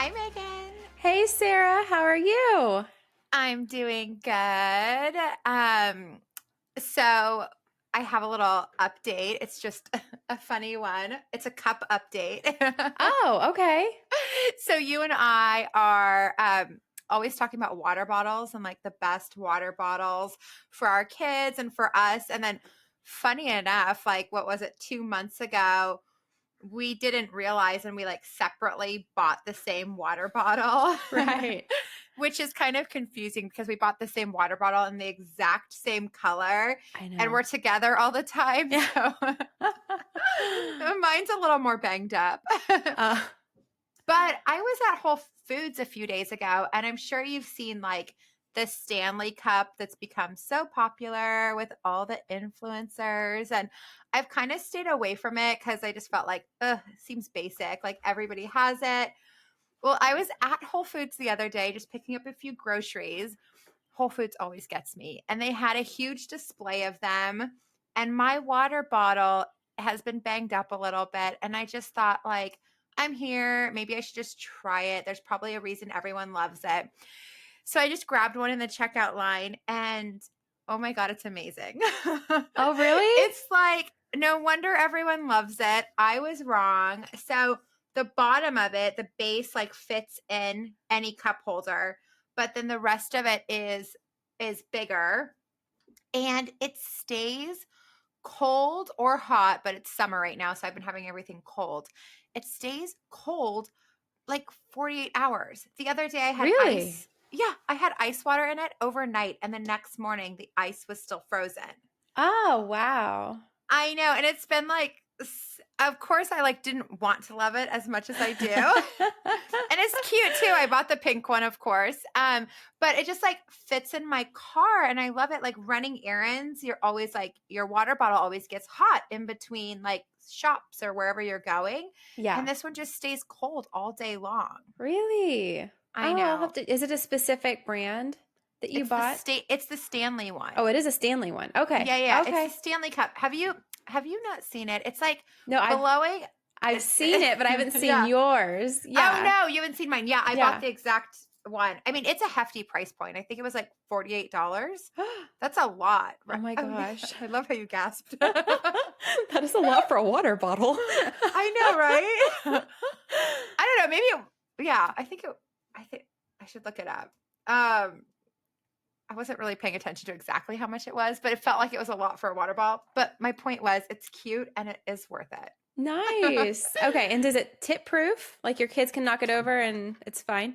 Hi, Megan. Hey, Sarah, how are you? I'm doing good. So I have a little update. It's just a funny one. It's a cup update. Oh, okay. So you and I are always talking about water bottles and like the best water bottles for our kids and for us. And then funny enough, like what was it, 2 months ago? We didn't realize and we like separately bought the same water bottle. Right. Which is kind of confusing because we bought the same water bottle in the exact same color I and know. we're together all the time. Yeah. So mine's a little more banged up. Uh, But I was at Whole Foods a few days ago, and I'm sure you've seen like the Stanley Cup that's become so popular with all the influencers. And I've kind of stayed away from it because I just felt like, ugh, it seems basic. Like everybody has it. Well, I was at Whole Foods the other day just picking up a few groceries. Whole Foods always gets me. And they had a huge display of them. And my water bottle has been banged up a little bit. And I just thought, like, I'm here. Maybe I should just try it. There's probably a reason everyone loves it. So I just grabbed one in the checkout line and oh my God, it's amazing. oh, really? It's like, no wonder everyone loves it. I was wrong. So the bottom of it, the base like fits in any cup holder, but then the rest of it is bigger and it stays cold or hot, but it's summer right now, so I've been having everything cold. It stays cold like 48 hours. The other day I had Really? ice. Yeah, I had ice water in it overnight, and the next morning the ice was still frozen. Oh, wow. I know, and it's been like, of course, I like didn't want to love it as much as I do, and it's cute too. I bought the pink one, of course, but it just like fits in my car, and I love it. Like running errands, you're always like your water bottle always gets hot in between like shops or wherever you're going, and Yeah. this one just stays cold all day long. Really? I Oh, I'll know. have to. Is it a specific brand that you bought? It's the Stanley one. Oh, it is a Stanley one. Okay. Yeah, yeah. It's the Okay. Stanley Cup. Have you not seen it? It's like No, blowing. I've seen it, but I haven't seen Yeah. yours. Oh Yeah. no, you haven't seen mine. Yeah, I bought Yeah. the exact one. I mean, it's a hefty price point. I think it was like $48. That's a lot. Oh my gosh. I love how you gasped. That is a lot for a water bottle. I know, right? I don't know. Yeah, I think I should look it up. I wasn't really paying attention to exactly how much it was, but it felt like it was a lot for a water bottle. But my point was, it's cute and it is worth it. Nice. Okay. And is it tip proof? Like your kids can knock it over and it's fine?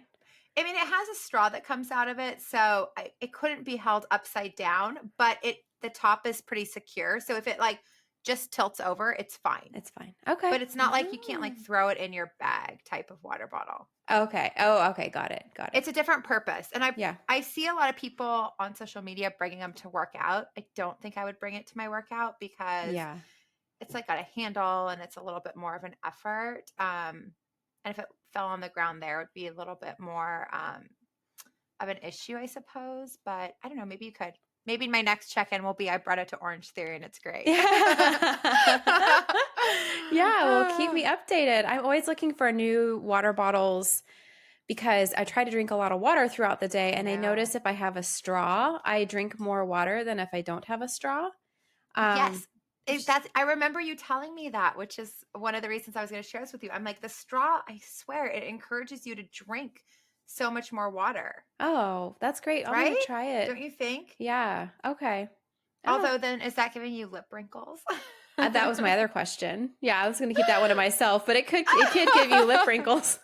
I mean, it has a straw that comes out of it, so it couldn't be held upside down, but the top is pretty secure. So if it like just tilts over, it's fine. It's fine. Okay. But it's not like you can't like throw it in your bag type of water bottle. Okay. Oh, okay. Got it. Got it. It's a different purpose. And Yeah. I see a lot of people on social media bringing them to work out. I don't think I would bring it to my workout because Yeah. it's like got a handle and it's a little bit more of an effort. And if it fell on the ground there, it would be a little bit more of an issue, I suppose. But I don't know. Maybe you could. Maybe my next check-in will be I brought it to Orange Theory and it's great. Yeah. Well, keep me updated. I'm always looking for new water bottles because I try to drink a lot of water throughout the day. And I notice if I have a straw, I drink more water than if I don't have a straw. Yes. I remember you telling me that, which is one of the reasons I was going to share this with you. I'm like, the straw, I swear, it encourages you to drink so much more water. Oh, that's great. I'm Right? going to try it. Don't you think? Yeah. Okay. Although then, is that giving you lip wrinkles? That was my other question. Yeah, I was going to keep that one to myself, but it could give you lip wrinkles.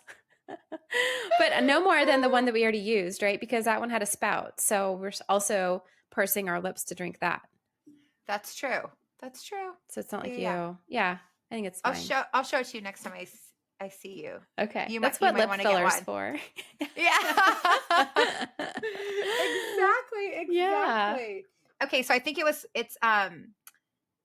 But no more than the one that we already used, right? Because that one had a spout. So we're also pursing our lips to drink that. That's true. That's true. So it's not like Yeah. you. Yeah, I think it's fine. I'll show it to you next time I see you. Okay. That's what lip wanna filler's get for. Yeah. Exactly. Yeah. Okay, so I think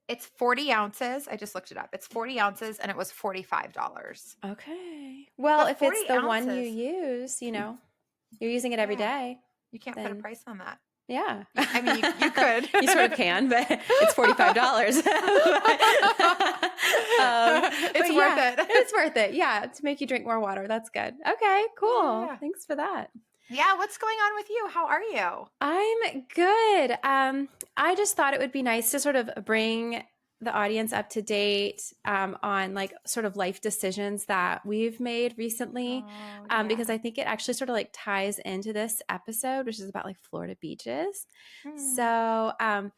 it's 40 ounces. I just looked it up. It's 40 ounces and it was $45. Okay. Well, But if it's 40 the one you ounces. use, you're using it every Yeah. day. You can't put a Then price on that. Yeah. I mean, you could. You sort of can, but it's $45. It's But worth yeah, it. it's worth it. Yeah, to make you drink more water. That's good. Okay, cool. Yeah. Thanks for that. Yeah, what's going on with you? How are you? I'm good. I just thought it would be nice to sort of bring the audience up to date on like sort of life decisions that we've made recently, Oh, because yeah. I think it actually sort of like ties into this episode, which is about like Florida beaches. Mm. So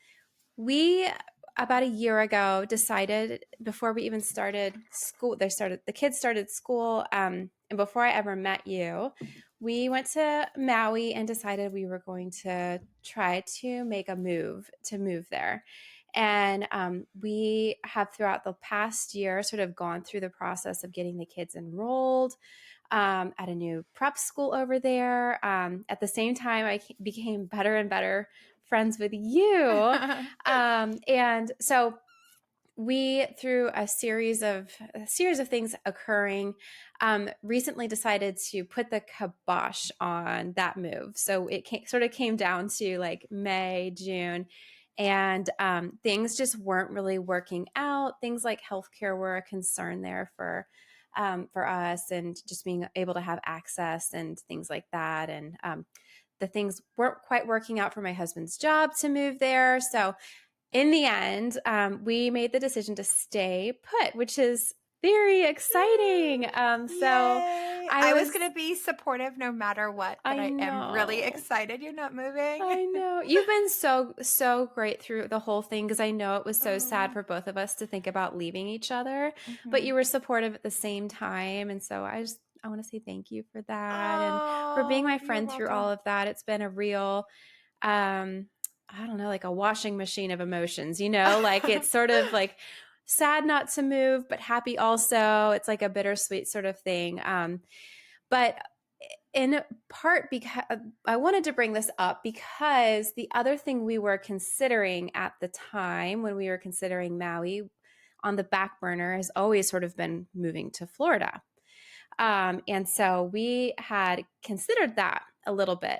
we about a year ago decided before we even started school, the kids started school, and before I ever met you, we went to Maui and decided we were going to try to make a move to move there. And we have throughout the past year sort of gone through the process of getting the kids enrolled at a new prep school over there. At the same time, I became better and better friends with you. And so we, through a series of things occurring, recently decided to put the kibosh on that move. So it sort of came down to like May, June, and things just weren't really working out. Things like healthcare were a concern there for us, and just being able to have access and things like that. And the things weren't quite working out for my husband's job to move there. So in the end, we made the decision to stay put, which is very exciting. So Yay. I I was, was going to be supportive no matter what, but I I am really know. excited you're not moving. I know. You've been so great through the whole thing, because I know it was so sad Oh. for both of us to think about leaving each other, but Mhm. you were supportive at the same time. And so I want to say thank you for that, and for being Oh, my you're friend through all welcome. of that. It's been a real, I don't know, like a washing machine of emotions, like it's sort of like sad not to move, but happy also. It's like a bittersweet sort of thing. But in part because I wanted to bring this up, because the other thing we were considering at the time when we were considering Maui on the back burner has always sort of been moving to Florida. And so we had considered that a little bit.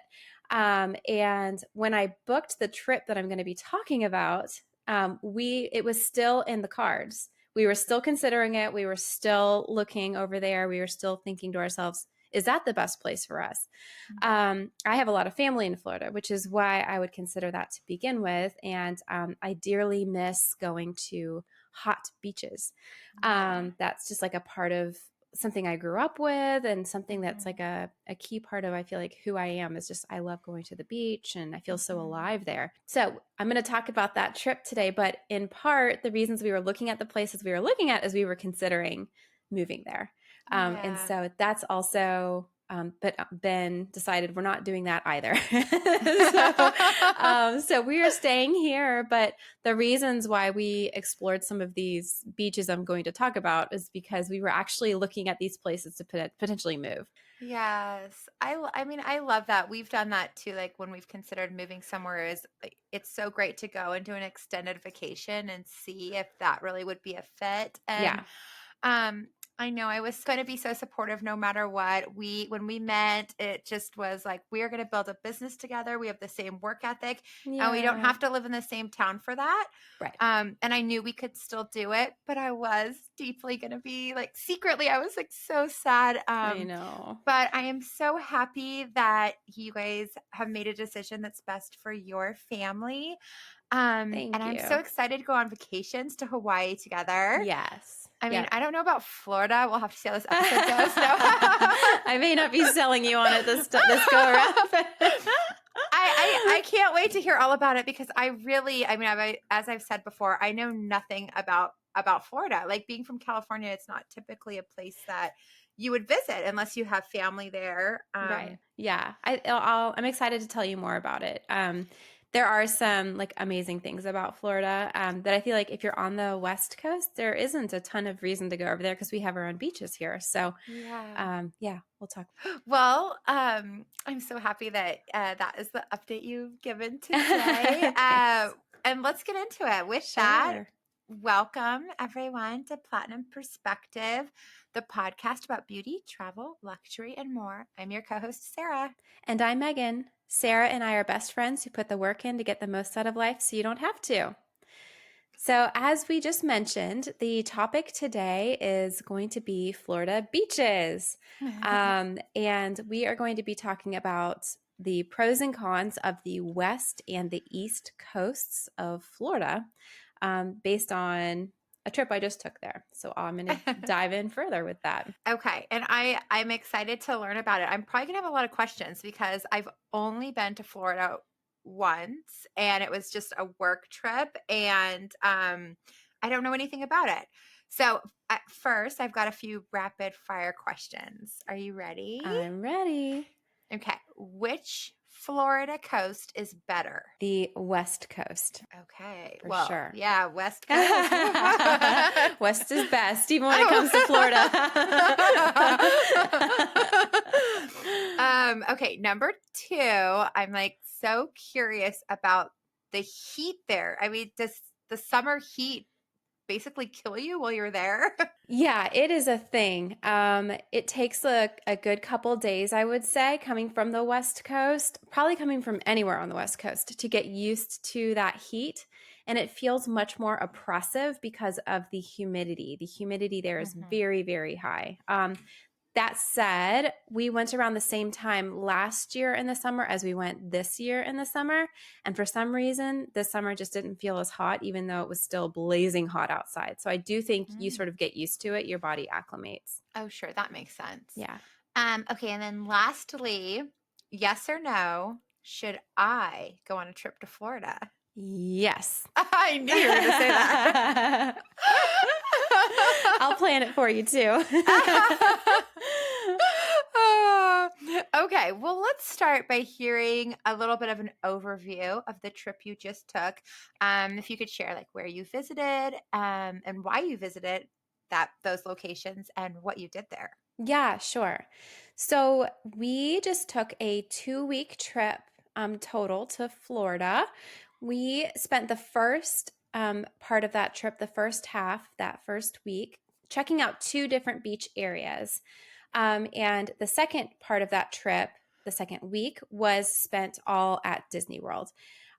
And when I booked the trip that I'm going to be talking about, it was still in the cards. We were still considering it. We were still looking over there. We were still thinking to ourselves, is that the best place for us? I have a lot of family in Florida, which is why I would consider that to begin with. And I dearly miss going to hot beaches. Yeah. That's just like a part of something I grew up with, and something that's like Mhm. a key part of, I feel like, who I am is just, I love going to the beach and I feel so Mhm. alive there. So I'm going to talk about that trip today, but in part, the reasons we were looking at the places we were looking at is we were considering moving there. And Yeah. so that's also, but Ben decided we're not doing that either. So we are staying here, but the reasons why we explored some of these beaches I'm going to talk about is because we were actually looking at these places to potentially move. Yes. I mean, I love that. We've done that too. Like when we've considered moving somewhere, is like, it's so great to go and do an extended vacation and see if that really would be a fit. And Yeah. um, I know I was going to be so supportive no matter what. When we met, it just was like, we are going to build a business together. We have the same work ethic, and we don't Yeah. have to live in the same town for that. Right. And I knew we could still do it, but I was deeply going to be like, secretly, I was like so sad. I know. But I am so happy that you guys have made a decision that's best for your family. And Thank I'm so you. excited to go on vacations to Hawaii together. Yes. I mean, Yep. I don't know about Florida. We'll have to see how this episode goes. No. I may not be selling you on it this go around. I can't wait to hear all about it, because I mean, as I've said before, I know nothing about Florida. Like, being from California, it's not typically a place that you would visit unless you have family there. Right. Yeah. I'm excited to tell you more about it. There are some like amazing things about Florida that I feel like if you're on the West Coast, there isn't a ton of reason to go over there because we have our own beaches here. So, Yeah. yeah, we'll talk. Well, I'm so happy that that is the update you've given today. Thanks. And let's get into it. With that, Sure. welcome everyone to Platinum Perspective. the podcast about beauty, travel, luxury, and more. I'm your co host, Sarah. And I'm Megan. Sarah and I are best friends who put the work in to get the most out of life so you don't have to. So, as we just mentioned, the topic today is going to be Florida beaches. And we are going to be talking about the pros and cons of the west and the east coasts of Florida based on a trip I just took there. So, I'm going to dive in further with that. Okay. And I'm excited to learn about it. I'm probably going to have a lot of questions because I've only been to Florida once and it was just a work trip and I don't know anything about it. So at first I've got a few rapid fire questions. Are you ready? I'm ready. Okay. Which Florida coast is better? The West Coast. Okay. For well, sure. Yeah, West Coast. West is best, even when it comes to Florida. Okay, number 2, I'm like so curious about the heat there. I mean, does the summer heat basically kill you while you're there? Yeah, it is a thing. It takes a good couple days, I would say, coming from the West Coast, probably coming from anywhere on the West Coast, to get used to that heat. And it feels much more oppressive because of the humidity. The humidity there is very, very high. That said, we went around the same time last year in the summer as we went this year in the summer. And for some reason, this summer just didn't feel as hot, even though it was still blazing hot outside. So I do think you sort of get used to it. Your body acclimates. Oh, sure. That makes sense. Yeah. Okay. And then lastly, yes or no, should I go on a trip to Florida? Yes. I knew you were going to say that. I'll plan it for you too. Okay, well, let's start by hearing a little bit of an overview of the trip you just took. If you could share like where you visited and why you visited those locations and what you did there. Yeah, sure. So we just took a 2-week trip total to Florida. We spent the first part of that trip, the first half, that first week, checking out 2 different beach areas. And the second part of that trip, the second week, was spent all at Disney World.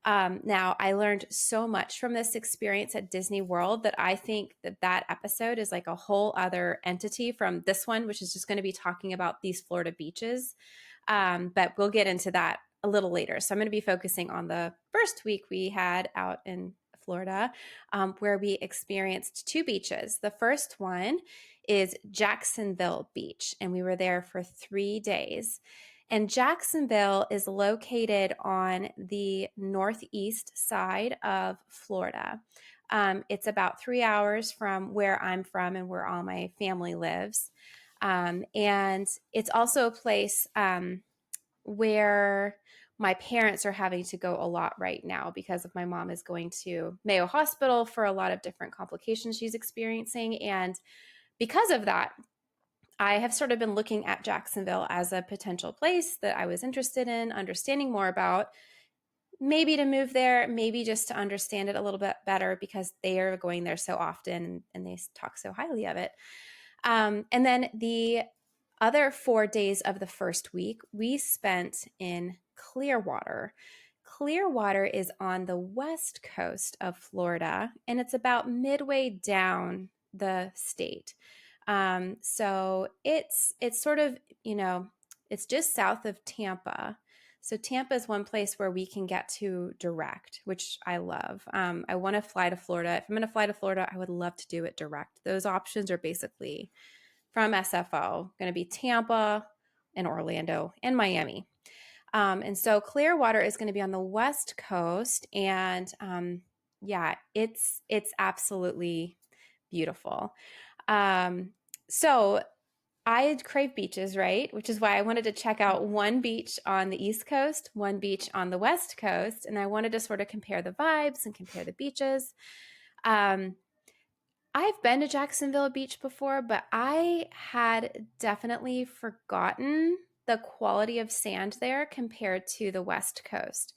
Now, I learned so much from this experience at Disney World that I think that episode is like a whole other entity from this one, which is just going to be talking about these Florida beaches. But we'll get into that a little later. So I'm going to be focusing on the first week we had out in Florida, where we experienced 2 beaches. The first one is Jacksonville Beach, and we were there for 3 days. And Jacksonville is located on the northeast side of Florida. It's about 3 hours from where I'm from and where all my family lives. And it's also a place where my parents are having to go a lot right now because of my mom is going to Mayo Hospital for a lot of different complications she's experiencing. And because of that, I have sort of been looking at Jacksonville as a potential place that I was interested in understanding more about, maybe to move there, maybe just to understand it a little bit better because they are going there so often and they talk so highly of it. And then the other 4 days of the first week, we spent in Clearwater. Clearwater is on the west coast of Florida, and it's about midway down the state. So it's sort of, it's just south of Tampa. So Tampa is one place where we can get to direct, which I love. I want to fly to Florida. If I'm going to fly to Florida, I would love to do it direct. Those options are basically from SFO, going to be Tampa and Orlando and Miami. And so Clearwater is going to be on the west coast, and it's absolutely beautiful. So I crave beaches, right? Which is why I wanted to check out one beach on the East Coast, one beach on the West Coast, and I wanted to sort of compare the vibes and compare the beaches. I've been to Jacksonville Beach before, but I had definitely forgotten the quality of sand there compared to the West Coast.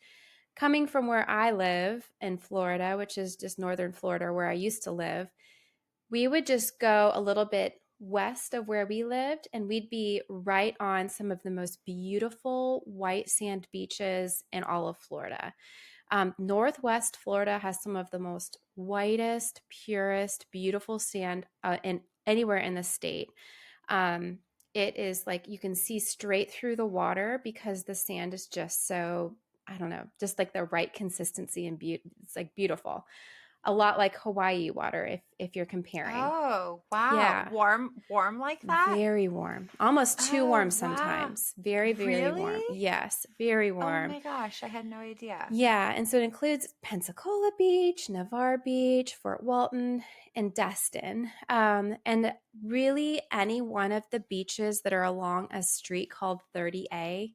Coming from where I live in Florida, which is just northern Florida where I used to live, we would just go a little bit west of where we lived, and we'd be right on some of the most beautiful white sand beaches in all of Florida. Northwest Florida has some of the most whitest, purest, beautiful sand in anywhere in the state. Um, it is like you can see straight through the water because the sand is just so, I don't know, just like the right consistency and it's like beautiful. A lot like Hawaii water if you're comparing. Oh, wow. Yeah. Warm like that? Very warm. Almost too warm Oh, wow. sometimes. Very, very Really? warm. Yes, very Oh warm. my gosh, I had no idea. Yeah, and so it includes Pensacola Beach, Navarre Beach, Fort Walton, and Destin. And really any one of the beaches that are along a street called 30A.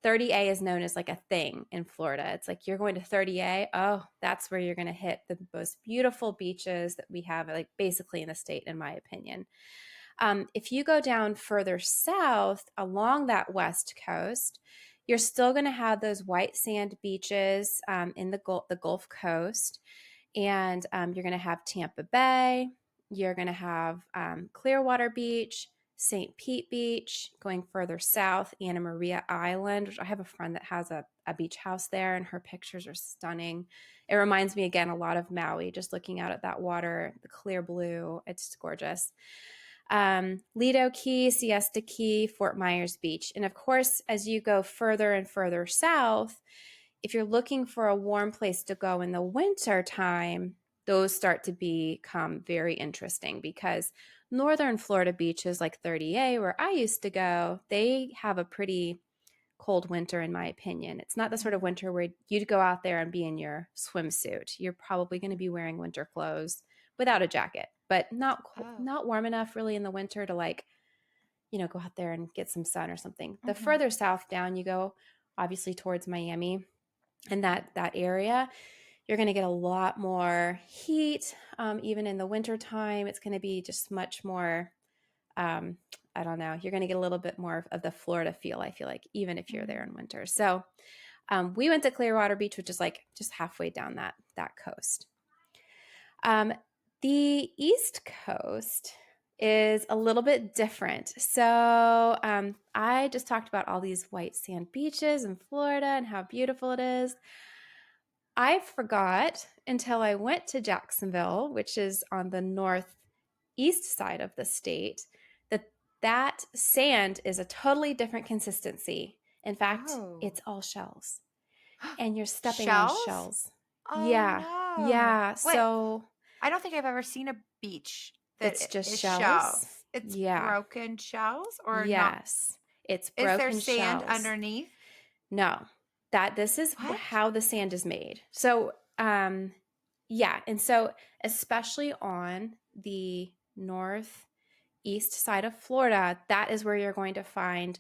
30A is known as like a thing in Florida. It's like you're going to 30A. Oh, that's where you're going to hit the most beautiful beaches that we have, like basically in the state, in my opinion. If you go down further south along that west coast, you're still going to have those white sand beaches in the Gulf Coast, and you're going to have Tampa Bay. You're going to have Clearwater Beach, St. Pete Beach. Going further south, Anna Maria Island, which I have a friend that has a beach house there, and her pictures are stunning. It reminds me again a lot of Maui, just looking out at that water, the clear blue. It's gorgeous. Lido Key, Siesta Key, Fort Myers Beach. And of course, as you go further and further south, if you're looking for a warm place to go in the winter time, those start to become very interesting because northern Florida beaches like 30A, where I used to go, they have a pretty cold winter, in my opinion. It's not the sort of winter where you'd go out there and be in your swimsuit. You're probably going to be wearing winter clothes without a jacket, but Oh. not warm enough really in the winter to like, go out there and get some sun or something. The Hmm. further south down you go, obviously towards Miami and that area, you're going to get a lot more heat. Even in the winter time, it's going to be just much more, I don't know, you're going to get a little bit more of the Florida feel, I feel like, even if you're there in winter. So we went to Clearwater Beach, which is like just halfway down that coast. The East Coast is a little bit different. So I just talked about all these white sand beaches in Florida and how beautiful it is. I forgot until I went to Jacksonville, which is on the northeast side of the state, that sand is a totally different consistency. In fact, Oh. it's all shells, and you're stepping on Shells? shells. Oh Yeah, no. yeah. Wait, So I don't think I've ever seen a beach that it's just is shells. shells. It's Yeah. broken shells or not? Yes. It's Is there broken sand shells. underneath? No. This is What? how the sand is made. So, yeah, and so especially on the northeast side of Florida, that is where you're going to find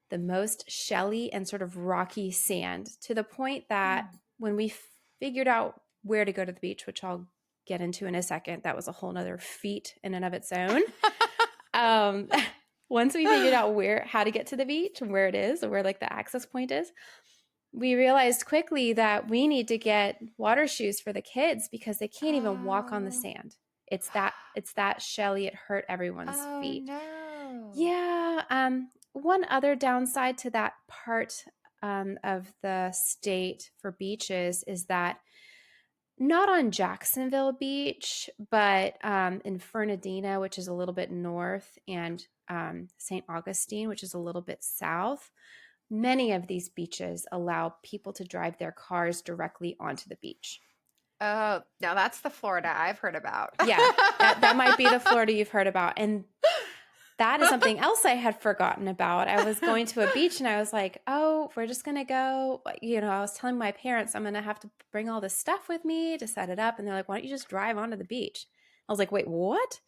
the most shelly and sort of rocky sand, to the point that when we figured out where to go to the beach, which I'll get into in a second, that was a whole nother feat in and of its own. Once we figured out how to get to the beach and where it is, or where like the access point is, we realized quickly that we need to get water shoes for the kids because they can't even walk on the Oh. sand. It's that shelly. It hurt everyone's Oh feet. no. Yeah. One other downside to that part of the state for beaches is that not on Jacksonville Beach, but in Fernandina, which is a little bit north, and St. Augustine, which is a little bit south, many of these beaches allow people to drive their cars directly onto the beach. Oh, now that's the Florida I've heard about. Yeah, that might be the Florida you've heard about. And that is something else I had forgotten about. I was going to a beach and I was like, oh, we're just going to go. I was telling my parents I'm going to have to bring all this stuff with me to set it up. And they're like, why don't you just drive onto the beach? I was like, wait, what?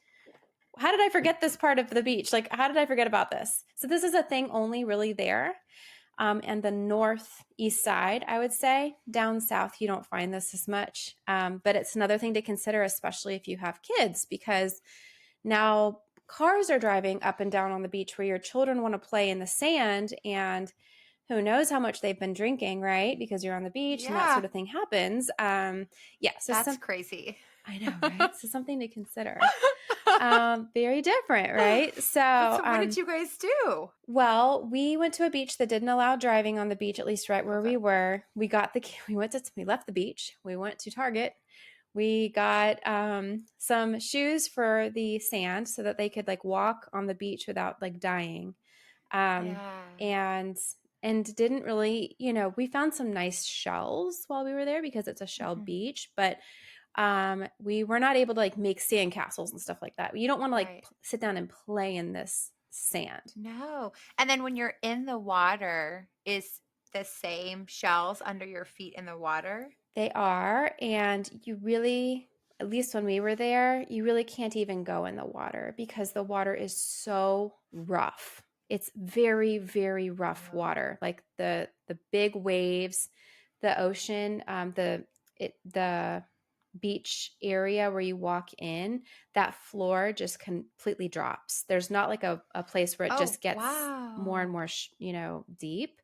How did I forget this part of the beach? Like, how did I forget about this? So this is a thing only really there. And the northeast side, I would say. Down south, you don't find this as much. But it's another thing to consider, especially if you have kids, because now cars are driving up and down on the beach where your children want to play in the sand, and who knows how much they've been drinking, right? Because you're on the beach and that Yeah, sort of thing happens. So that's crazy. I know, right? So something to consider. Very different, right? So, So what did you guys do? well, we went to a beach that didn't allow driving on the beach, at least right where Okay. we were. We left the beach. We went to Target. We got some shoes for the sand so that they could like walk on the beach without like dying. Um, Yeah. and didn't really, we found some nice shells while we were there because it's a shell Mhm. beach, but we were not able to like make sand castles and stuff like that. You don't want to like Right. sit down and play in this sand. No. And then when you're in the water, is the same shells under your feet in the water? They are, and you really, at least when we were there, you really can't even go in the water because the water is so rough. It's very, very rough Oh. water. Like the big waves, the ocean, the beach area where you walk in, that floor just completely drops. There's not like a place where it Oh, just gets more and wow. more, deep.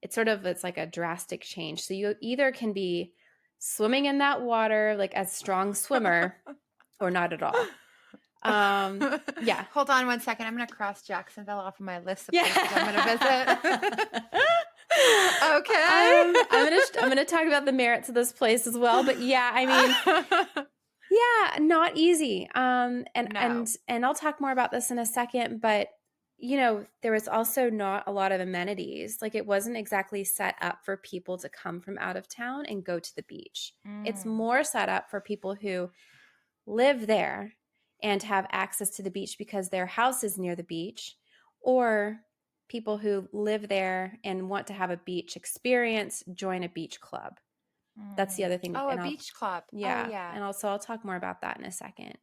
It's like a drastic change. So you either can be swimming in that water like a strong swimmer or not at all. Yeah. Hold on one second. I'm going to cross Jacksonville off of my list of Yeah. places I'm going to visit. Okay. I'm gonna talk about the merits of this place as well. But yeah, I mean, yeah, not easy. No. And I'll talk more about this in a second, but there was also not a lot of amenities. Like it wasn't exactly set up for people to come from out of town and go to the beach. It's Mm. more set up for people who live there and have access to the beach because their house is near the beach, or people who live there and want to have a beach experience, join a beach club. That's the Mm. other thing. Oh, a And beach club. Oh, yeah. yeah. And also I'll talk more about that in a second.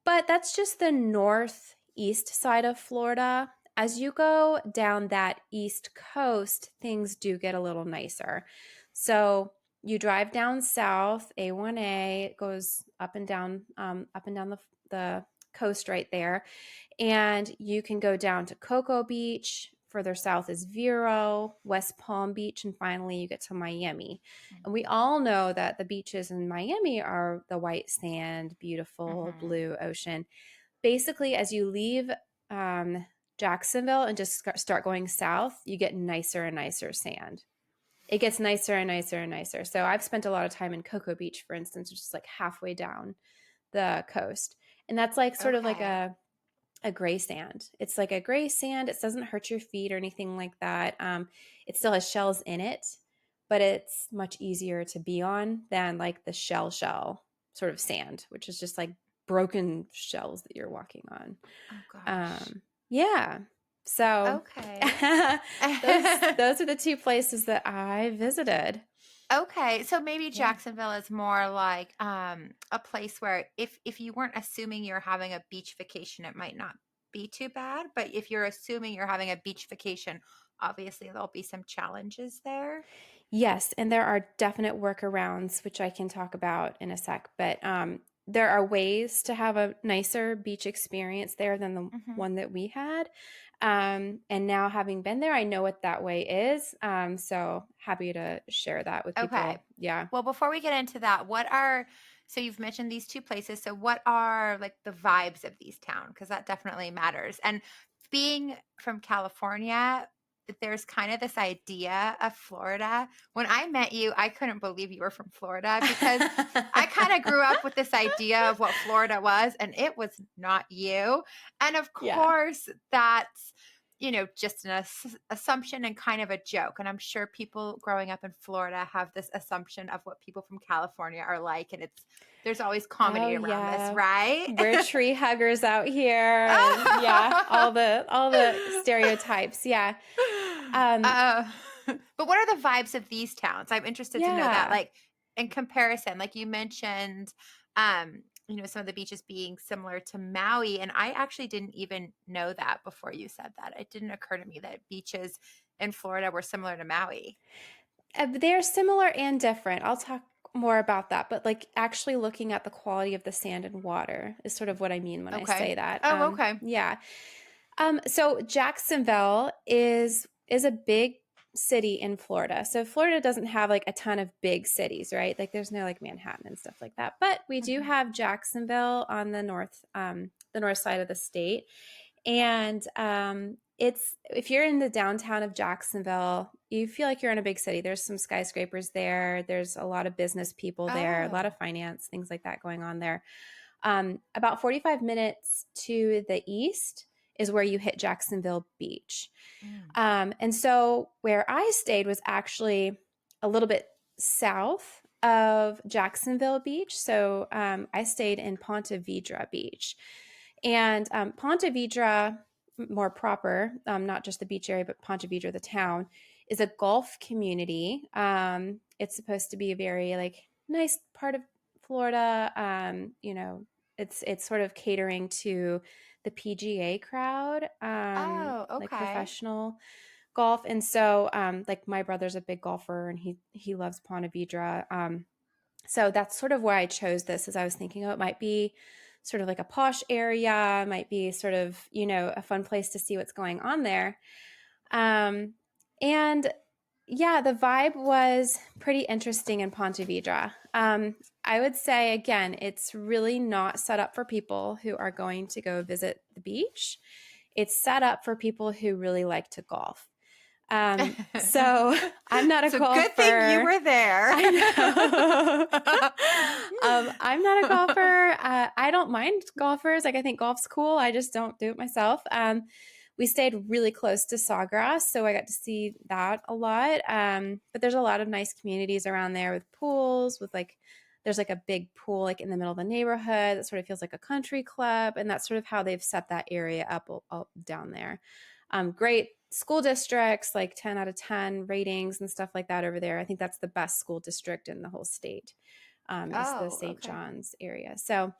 But that's just the northeast side of Florida. As you go down that east coast, things do get a little nicer. So you drive down south, A1A, it goes up and down the coast right there. And you can go down to Cocoa Beach. Further south is Vero, West Palm Beach, and finally you get to Miami. And we all know that the beaches in Miami are the white sand, beautiful Mm-hmm. blue ocean. Basically, as you leave Jacksonville and just start going south, you get nicer and nicer sand. It gets nicer and nicer and nicer. So I've spent a lot of time in Cocoa Beach, for instance, which is like halfway down the coast. And that's like sort of like Okay. a gray sand. It's like a gray sand. It doesn't hurt your feet or anything like that. It still has shells in it, but it's much easier to be on than like the shell sort of sand, which is just like broken shells that you're walking on. Oh, gosh. Yeah. So Okay. those are the two places that I visited. Okay, so maybe Yeah. Jacksonville is more like a place where if you weren't assuming you're having a beach vacation, it might not be too bad. But if you're assuming you're having a beach vacation, obviously there'll be some challenges there. Yes, and there are definite workarounds, which I can talk about in a sec. But there are ways to have a nicer beach experience there than the Hmm. one that we had. And now, having been there, I know what that way is. So happy to share that with Okay. people. Yeah. Well, before we get into that, so you've mentioned these two places. So what are like the vibes of these towns? Because that definitely matters. And being from California, there's kind of this idea of Florida. When I met you, I couldn't believe you were from Florida because I kind of grew up with this idea of what Florida was, and it was not you. And of Yeah. course, that's just an assumption and kind of a joke. And I'm sure people growing up in Florida have this assumption of what people from California are like. And there's always Oh comedy around this, yeah. right? We're tree huggers out here, and yeah, all the stereotypes. Yeah. Um, uh, but what are the vibes of these towns? I'm interested to know that, yeah. like in comparison, like you mentioned, some of the beaches being similar to Maui. And I actually didn't even know that before you said that. It didn't occur to me that beaches in Florida were similar to Maui. They're similar and different. I'll talk more about that, but like actually looking at the quality of the sand and water is sort of what I mean when I Okay. say that. Oh, okay. Yeah. So Jacksonville is a big city in Florida. So Florida doesn't have like a ton of big cities, right? Like there's no like Manhattan and stuff like that. But we do Mhm. have Jacksonville on the north side of the state. And it's if you're in the downtown of Jacksonville, you feel like you're in a big city. There's some skyscrapers there. There's a lot of business people there, a lot of Oh. finance, things like that going on there. About 45 minutes to the east is where you hit Jacksonville Beach. Mm. And so where I stayed was actually a little bit south of Jacksonville Beach. So I stayed in Ponte Vedra Beach. And Ponte Vedra, more proper, not just the beach area, but Ponte Vedra, the town, is a golf community. It's supposed to be a very like nice part of Florida. It's sort of catering to the PGA crowd, Oh, like okay. professional golf. And so, like my brother's a big golfer, and he loves Ponte Vedra. So that's sort of why I chose this, as I was thinking, oh, it might be sort of like a posh area, might be sort of, a fun place to see what's going on there. And yeah, the vibe was pretty interesting in Ponte Vedra. I would say, again, it's really not set up for people who are going to go visit the beach. It's set up for people who really like to golf. So I'm not a So good thing you golfer. were there. I know. I'm not a golfer. I don't mind golfers. Like I think golf's cool. I just don't do it myself. We stayed really close to Sawgrass, so I got to see that a lot. But there's a lot of nice communities around there with pools, with like there's like a big pool like in the middle of the neighborhood that sort of feels like a country club, and that's sort of how they've set that area up down there. Great school districts, like 10 out of 10 ratings and stuff like that over there. I think that's the best school district in the whole state, is the Oh, St. okay. John's area. So,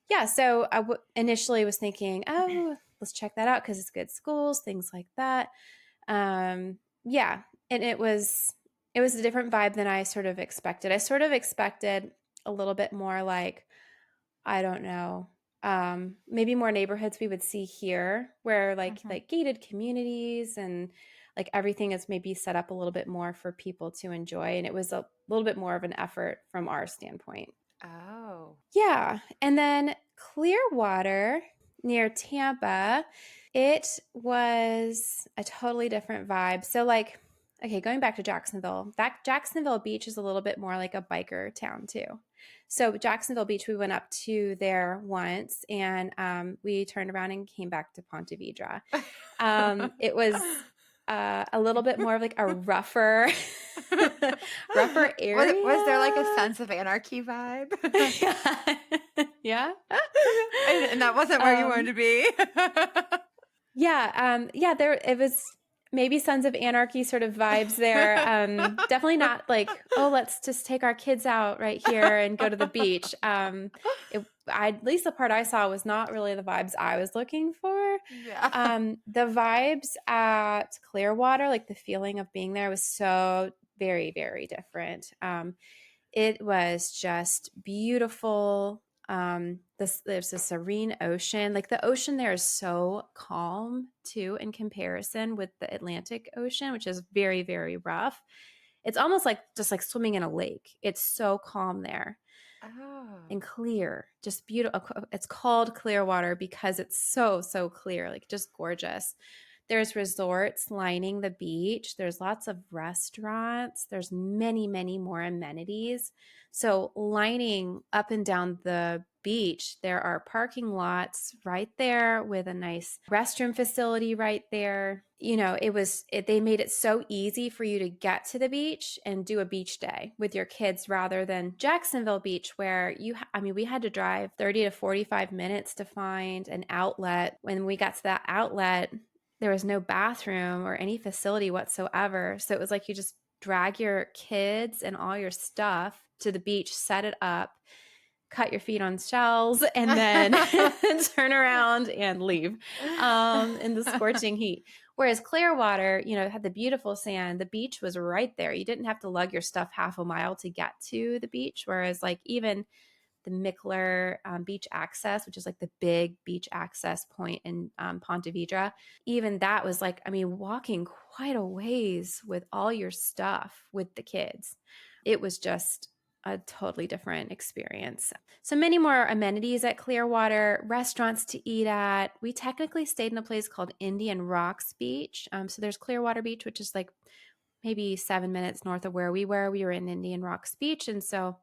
yeah, so initially was thinking, oh, let's check that out because it's good schools, things like that. Yeah, and it was a different vibe than I sort of expected. I sort of expected a little bit more like, I don't know, maybe more neighborhoods we would see here where Mhm. like gated communities and like everything is maybe set up a little bit more for people to enjoy, and it was a little bit more of an effort from our standpoint. Oh. Yeah. And then Clearwater near Tampa, it was a totally different vibe. So, like, okay, going back to Jacksonville, that Jacksonville Beach is a little bit more like a biker town, too. So, Jacksonville Beach, we went up to there once and we turned around and came back to Ponte Vedra. It was a little bit more of like a rougher, rougher Was there like a area. sense of anarchy vibe? Yeah. Yeah. And that wasn't where you wanted Um, to be? yeah, there it was maybe Sons of Anarchy sort of vibes there. Definitely not like, oh, let's just take our kids out right here and go to the beach. At least the part I saw was not really the vibes I was looking for. Yeah. The vibes at Clearwater, like the feeling of being there was so very, very different. It was just beautiful. There's a serene ocean. Like the ocean there is so calm too, in comparison with the Atlantic Ocean, which is very, very rough. It's almost like just like swimming in a lake. It's so calm there Oh. and clear, just beautiful. It's called Clearwater because it's so, so clear, like just gorgeous. There's resorts lining the beach. There's lots of restaurants. There's many, many more amenities. So, lining up and down the beach, there are parking lots right there with a nice restroom facility right there. They made it so easy for you to get to the beach and do a beach day with your kids rather than Jacksonville Beach, where we had to drive 30 to 45 minutes to find an outlet. When we got to that outlet, there was no bathroom or any facility whatsoever. So it was like you just drag your kids and all your stuff to the beach, set it up, cut your feet on shells, and then turn around and leave in the scorching heat. Whereas Clearwater, had the beautiful sand. The beach was right there. You didn't have to lug your stuff half a mile to get to the beach. Whereas like even the Mickler beach access, which is like the big beach access point in Ponte Vedra. Even that was like, I mean, walking quite a ways with all your stuff with the kids. It was just a totally different experience. So many more amenities at Clearwater, restaurants to eat at. We technically stayed in a place called Indian Rocks Beach. So there's Clearwater Beach, which is like maybe 7 minutes north of where we were. We were in Indian Rocks Beach. And so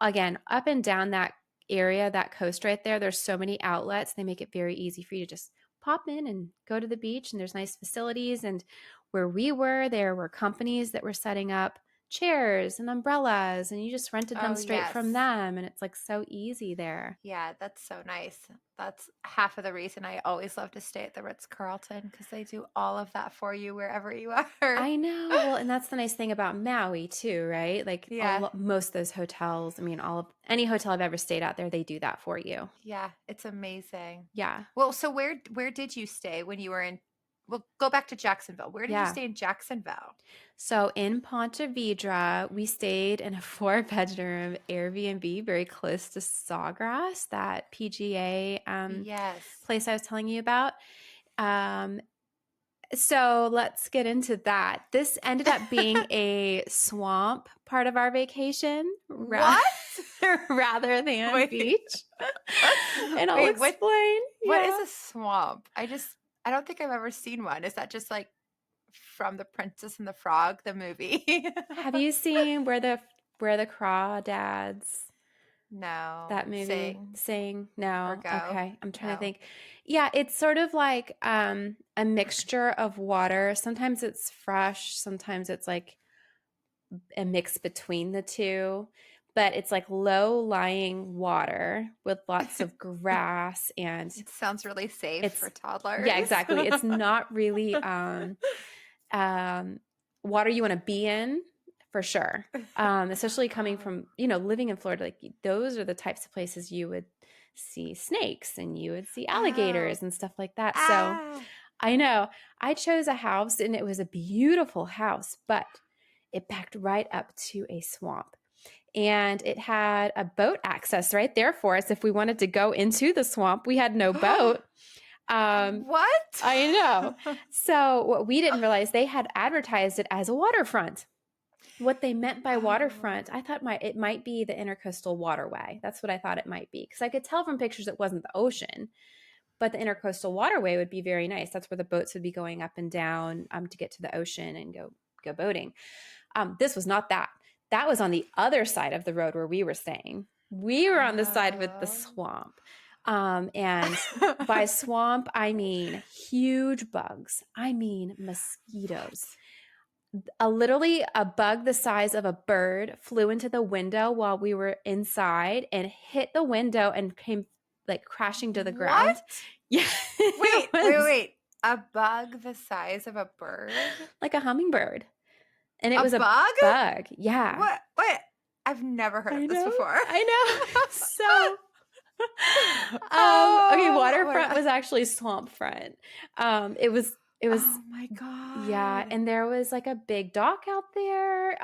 again, up and down that area, that coast right there, there's so many outlets. They make it very easy for you to just pop in and go to the beach, and there's nice facilities. And where we were, there were companies that were setting up chairs and umbrellas, and you just rented them Oh, straight from yes. them, and it's like so easy there. Yeah, that's so nice. That's half of the reason I always love to stay at the Ritz-Carlton, because they do all of that for you wherever you are. I know. Well, and that's the nice thing about Maui too, right? Like Yeah. most of those hotels, I mean, any hotel I've ever stayed at there, they do that for you. Yeah, it's amazing. Yeah. Well, so where did you stay when you were in well, go back to Jacksonville. Where did you Yeah. stay in Jacksonville? So in Ponte Vedra, we stayed in a 4-bedroom Airbnb very close to Sawgrass, that PGA Yes. place I was telling you about. So let's get into that. This ended up being a swamp part of our vacation What? rather than Wait. beach. And I'll Wait, explain. What Yeah. is a swamp? I don't think I've ever seen one. Is that just like from The Princess and the Frog, the movie? Have you seen where the crawdads? No. That movie? Sing? No. Or Go? Okay. I'm trying No. to think. Yeah, it's sort of like a mixture of water. Sometimes it's fresh, sometimes it's like a mix between the two. But it's like low-lying water with lots of grass, and It sounds really safe for toddlers. yeah, exactly. It's not really water you want to be in, for sure. Especially coming from, living in Florida, like those are the types of places you would see snakes and you would see alligators and stuff like that. So I know I chose a house, and it was a beautiful house, but it backed right up to a swamp. And it had a boat access right there for us. If we wanted to go into the swamp, we had no boat. What? I know. So what we didn't realize, they had advertised it as a waterfront. What they meant by waterfront, I thought it might be the Intercoastal Waterway. That's what I thought it might be, because I could tell from pictures it wasn't the ocean, but the Intercoastal Waterway would be very nice. That's where the boats would be going up and down to get to the ocean and go boating. This was not that. That was on the other side of the road where we were staying. We were on the side with the swamp. And by swamp, I mean huge bugs. I mean mosquitoes. Literally a bug the size of a bird flew into the window while we were inside and hit the window and came like crashing to the ground. What? Yeah. Wait. A bug the size of a bird? Like a hummingbird. And it was a bug? bug. Yeah. What? I've never heard of this before. I know. So okay, waterfront was actually swamp front. It was oh my God. Yeah, and there was like a big dock out there.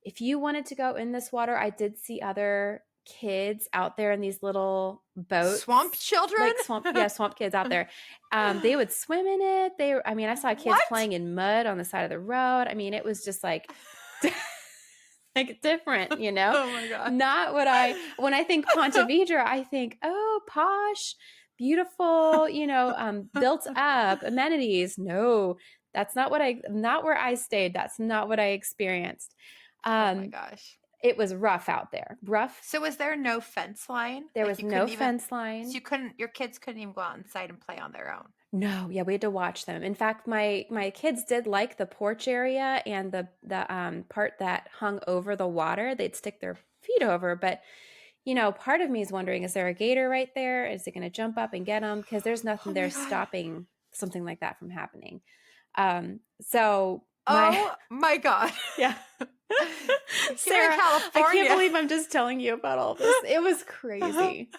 If you wanted to go in this water, I did see other kids out there in these little boats. Swamp children? Like swamp kids out there. They would swim in it. I saw kids playing in mud on the side of the road. I mean, it was just like like different, Oh my God. Not when I think Ponte Vedra, I think, oh, posh, beautiful, built up amenities. No, that's not not where I stayed. That's not what I experienced. Oh my gosh. It was rough out there. Rough. So was there no fence line? There was no fence line. So your kids couldn't even go out inside and play on their own. No, yeah, we had to watch them. In fact, my kids did like the porch area and the part that hung over the water. They'd stick their feet over, but part of me is wondering, is there a gator right there? Is it going to jump up and get them? Because there's nothing there stopping something like that from happening. Oh my God. Yeah. Sarah, I can't believe I'm just telling you about all this. It was crazy.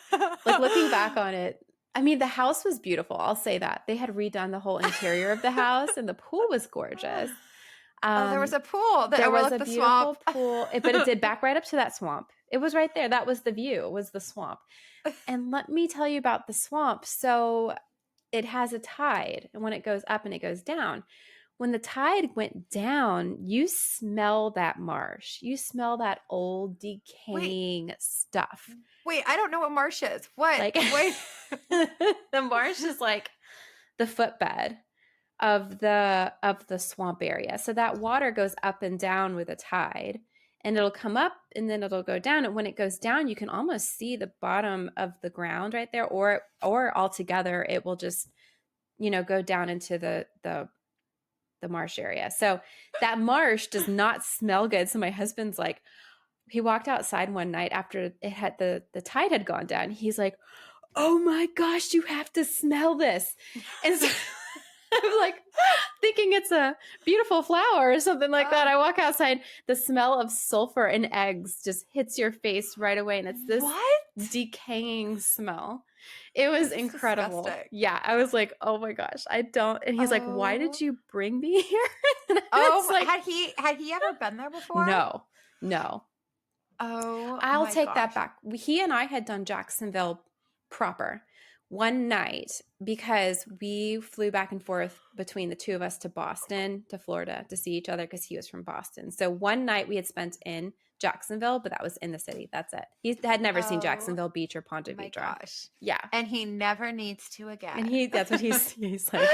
Like looking back on it, I mean, the house was beautiful. I'll say that. They had redone the whole interior of the house, and the pool was gorgeous. There was a pool that there was overlooked a the beautiful swamp. pool, but it did back right up to that swamp. It was right there. That was the view, was the swamp. And let me tell you about the swamp. So it has a tide, and when it goes up and it goes down. When the tide went down, you smell that marsh. You smell that old Wait, decaying stuff. wait, I don't know what marsh is. What? Like Wait. the marsh is like the footbed of the swamp area. So that water goes up and down with a tide, and it'll come up and then it'll go down. And when it goes down, you can almost see the bottom of the ground right there, or altogether it will just, go down into the marsh area. So that marsh does not smell good. So my husband's like, he walked outside one night after it had the tide had gone down. He's like, "Oh my gosh, you have to smell this." And so I'm like thinking it's a beautiful flower or something like that. I walk outside, the smell of sulfur and eggs just hits your face right away. And it's this decaying smell. It was incredible. Disgusting. Yeah. I was like, "Oh my gosh, I don't." And he's like, "Why did you bring me here?" Like, had he ever been there before? No. Oh, I'll my take gosh. that back. He and I had done Jacksonville proper one night because we flew back and forth between the two of us to Boston, to Florida, to see each other because he was from Boston. So one night we had spent in Jacksonville, but that was in the city. That's it. He had never seen Jacksonville Beach or Ponte Vedra. My gosh. Yeah. And he never needs to again. And that's what he's like,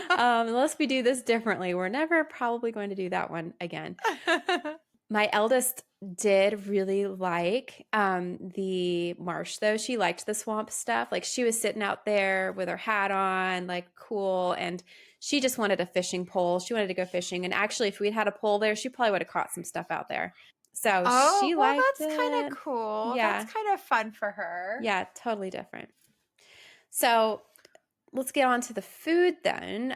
unless we do this differently, we're never probably going to do that one again. My eldest did really like the marsh, though. She liked the swamp stuff. Like, she was sitting out there with her hat on, like, cool. And she just wanted a fishing pole. She wanted to go fishing. And actually, if we'd had a pole there, she probably would have caught some stuff out there. So she liked it. That's kind of cool. Yeah. That's kind of fun for her. Yeah, totally different. So let's get on to the food then.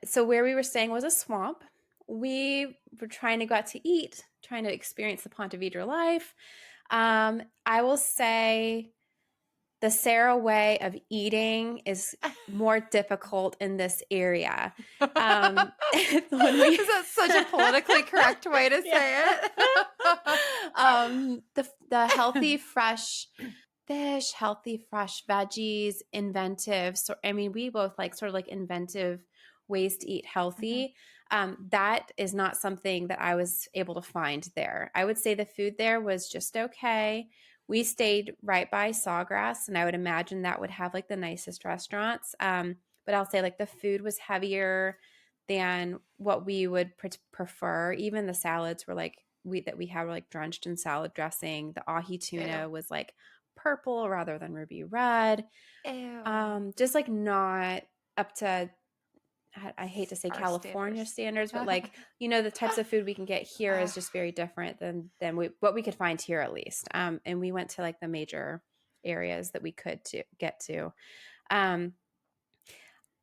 So where we were staying was a swamp. We were trying to go out to eat, trying to experience the Ponte Vedra life. I will say the Sarah way of eating is more difficult in this area. Is that such a politically correct way to say it? The healthy, fresh fish, healthy, fresh veggies, inventive. So, I mean, we both like sort of like inventive ways to eat healthy. That is not something that I was able to find there. I would say the food there was just okay. We stayed right by Sawgrass, and I would imagine that would have like the nicest restaurants. But I'll say like the food was heavier than what we would prefer. Even the salads were like we had were like drenched in salad dressing. The ahi tuna was like purple rather than ruby red. Ew. Just like not up to, I hate to say Our California standards, but like, the types of food we can get here is just very different than what we could find here, at least. And we went to like the major areas that we could get to.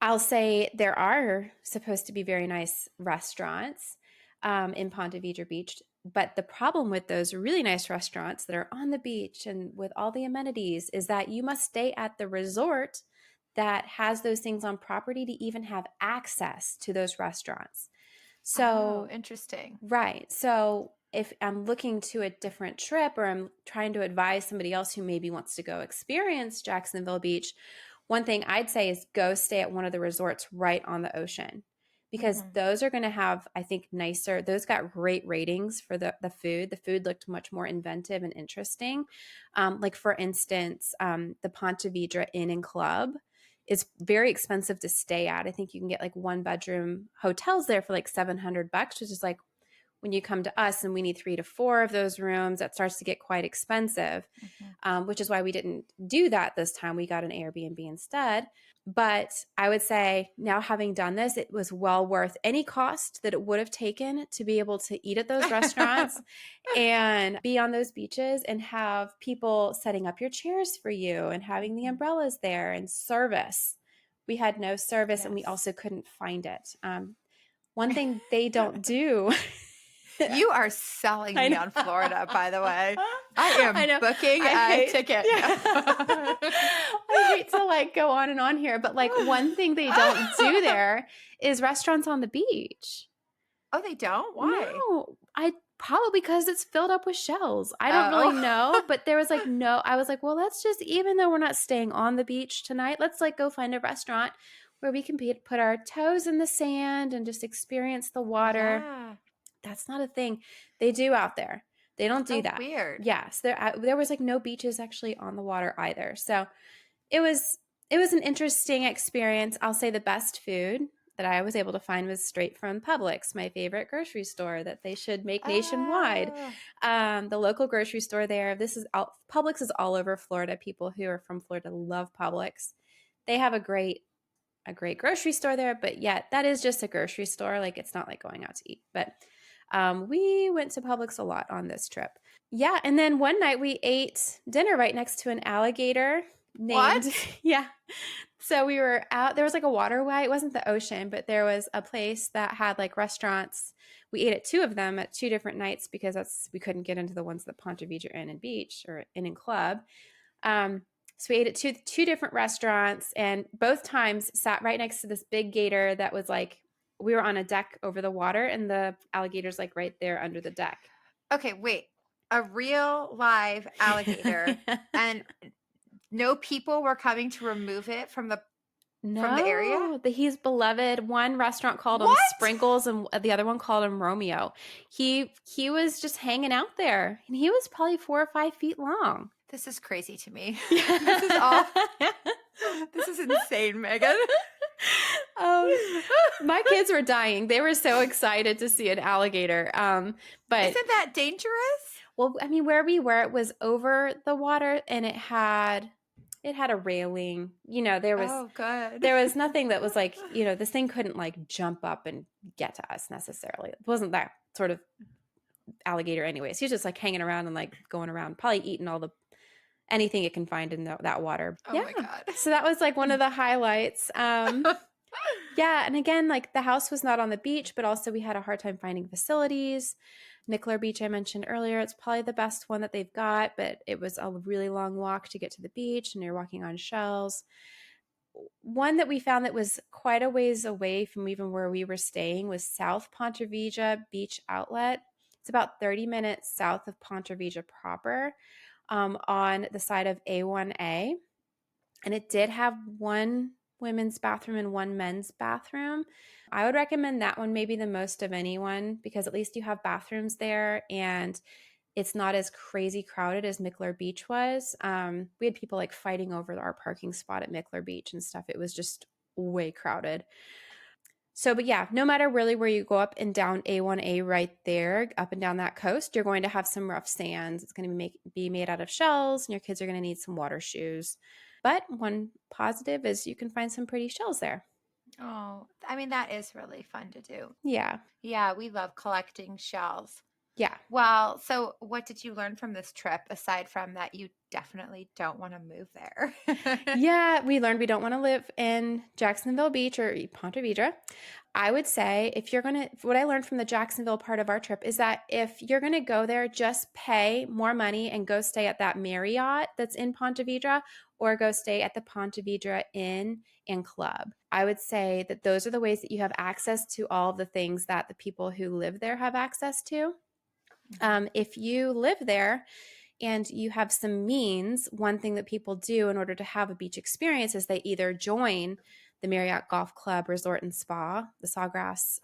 I'll say there are supposed to be very nice restaurants in Ponte Vedra Beach. But the problem with those really nice restaurants that are on the beach and with all the amenities is that you must stay at the resort that has those things on property to even have access to those restaurants. So interesting. Right. So if I'm looking to a different trip, or I'm trying to advise somebody else who maybe wants to go experience Jacksonville Beach, one thing I'd say is go stay at one of the resorts right on the ocean, because those are going to have, I think, nicer. Those got great ratings for the food. The food looked much more inventive and interesting. Like, for instance, the Ponte Vedra Inn and Club is very expensive to stay at. I think you can get like 1-bedroom hotels there for like $700, which is like, when you come to us and we need 3 to 4 of those rooms, that starts to get quite expensive, which is why we didn't do that this time. We got an Airbnb instead. But I would say, now having done this, it was well worth any cost that it would have taken to be able to eat at those restaurants and be on those beaches and have people setting up your chairs for you and having the umbrellas there and service. We had no service, and we also couldn't find it. One thing they don't do. You are selling me on Florida, by the way. I am booking a ticket. Yeah. I hate to like go on and on here, but like one thing they don't do there is restaurants on the beach. Oh, they don't? Why? No, Probably because it's filled up with shells. I don't really Oh. know, but there was like no, I was like, well, let's just, even though we're not staying on the beach tonight, let's like go find a restaurant where we can put our toes in the sand and just experience the water. Yeah. That's not a thing they do out there. They don't do So that. weird. Yes, there was like no beaches actually on the water either. So it was an interesting experience. I'll say the best food that I was able to find was straight from Publix, my favorite grocery store that they should make nationwide. Oh. The local grocery store there. Publix is all over Florida. People who are from Florida love Publix. They have a great grocery store there, but yet that is just a grocery store. Like it's not like going out to eat. But we went to Publix a lot on this trip. Yeah, and then one night we ate dinner right next to an alligator named What? yeah. So we were out, there was like a waterway. It wasn't the ocean, but there was a place that had like restaurants. We ate at two of them at two different nights because we couldn't get into the ones that Ponte Vedra Inn and Beach or Inn and Club. So we ate at two different restaurants, and both times sat right next to this big gator that was like, we were on a deck over the water and the alligator's like right there under the deck. Okay, wait. A real live alligator and no people were coming to remove it from the area? No, he's beloved. One restaurant called him What? Sprinkles, and the other one called him Romeo. He was just hanging out there, and he was probably 4 or 5 feet long. This is crazy to me. This is all. This is insane, Megan. My kids were dying. They were so excited to see an alligator. But isn't that dangerous? Well, I mean, where we were, it was over the water, and it had a railing. You know, there was nothing that was like, you know, this thing couldn't like jump up and get to us necessarily. It wasn't that sort of alligator anyways. He's just like hanging around and like going around, probably eating anything it can find in that water. Oh my God. So that was like one of the highlights. Yeah. And again, like the house was not on the beach, but also we had a hard time finding facilities. Nicolar Beach, I mentioned earlier, it's probably the best one that they've got, but it was a really long walk to get to the beach and you're walking on shells. One that we found that was quite a ways away from even where we were staying was South Ponte Vedra Beach Outlet. It's about 30 minutes south of Ponte Vedra proper, on the side of A1A. And it did have one women's bathroom and one men's bathroom. I would recommend that one maybe the most of anyone because at least you have bathrooms there and it's not as crazy crowded as Mickler Beach was. We had people like fighting over our parking spot at Mickler Beach and stuff. It was just way crowded. So, but yeah, no matter really where you go up and down A1A right there, up and down that coast, you're going to have some rough sands. It's going to be made out of shells and your kids are going to need some water shoes. But one positive is you can find some pretty shells there. Oh, I mean, that is really fun to do. Yeah. Yeah, we love collecting shells. Yeah. Well, so what did you learn from this trip aside from that you definitely don't want to move there? Yeah, we learned we don't want to live in Jacksonville Beach or Ponte Vedra. I would say what I learned from the Jacksonville part of our trip is that if you're going to go there, just pay more money and go stay at that Marriott that's in Ponte Vedra or go stay at the Ponte Vedra Inn and Club. I would say that those are the ways that you have access to all of the things that the people who live there have access to. If you live there and you have some means, one thing that people do in order to have a beach experience is they either join the Marriott Golf Club Resort and Spa, the Sawgrass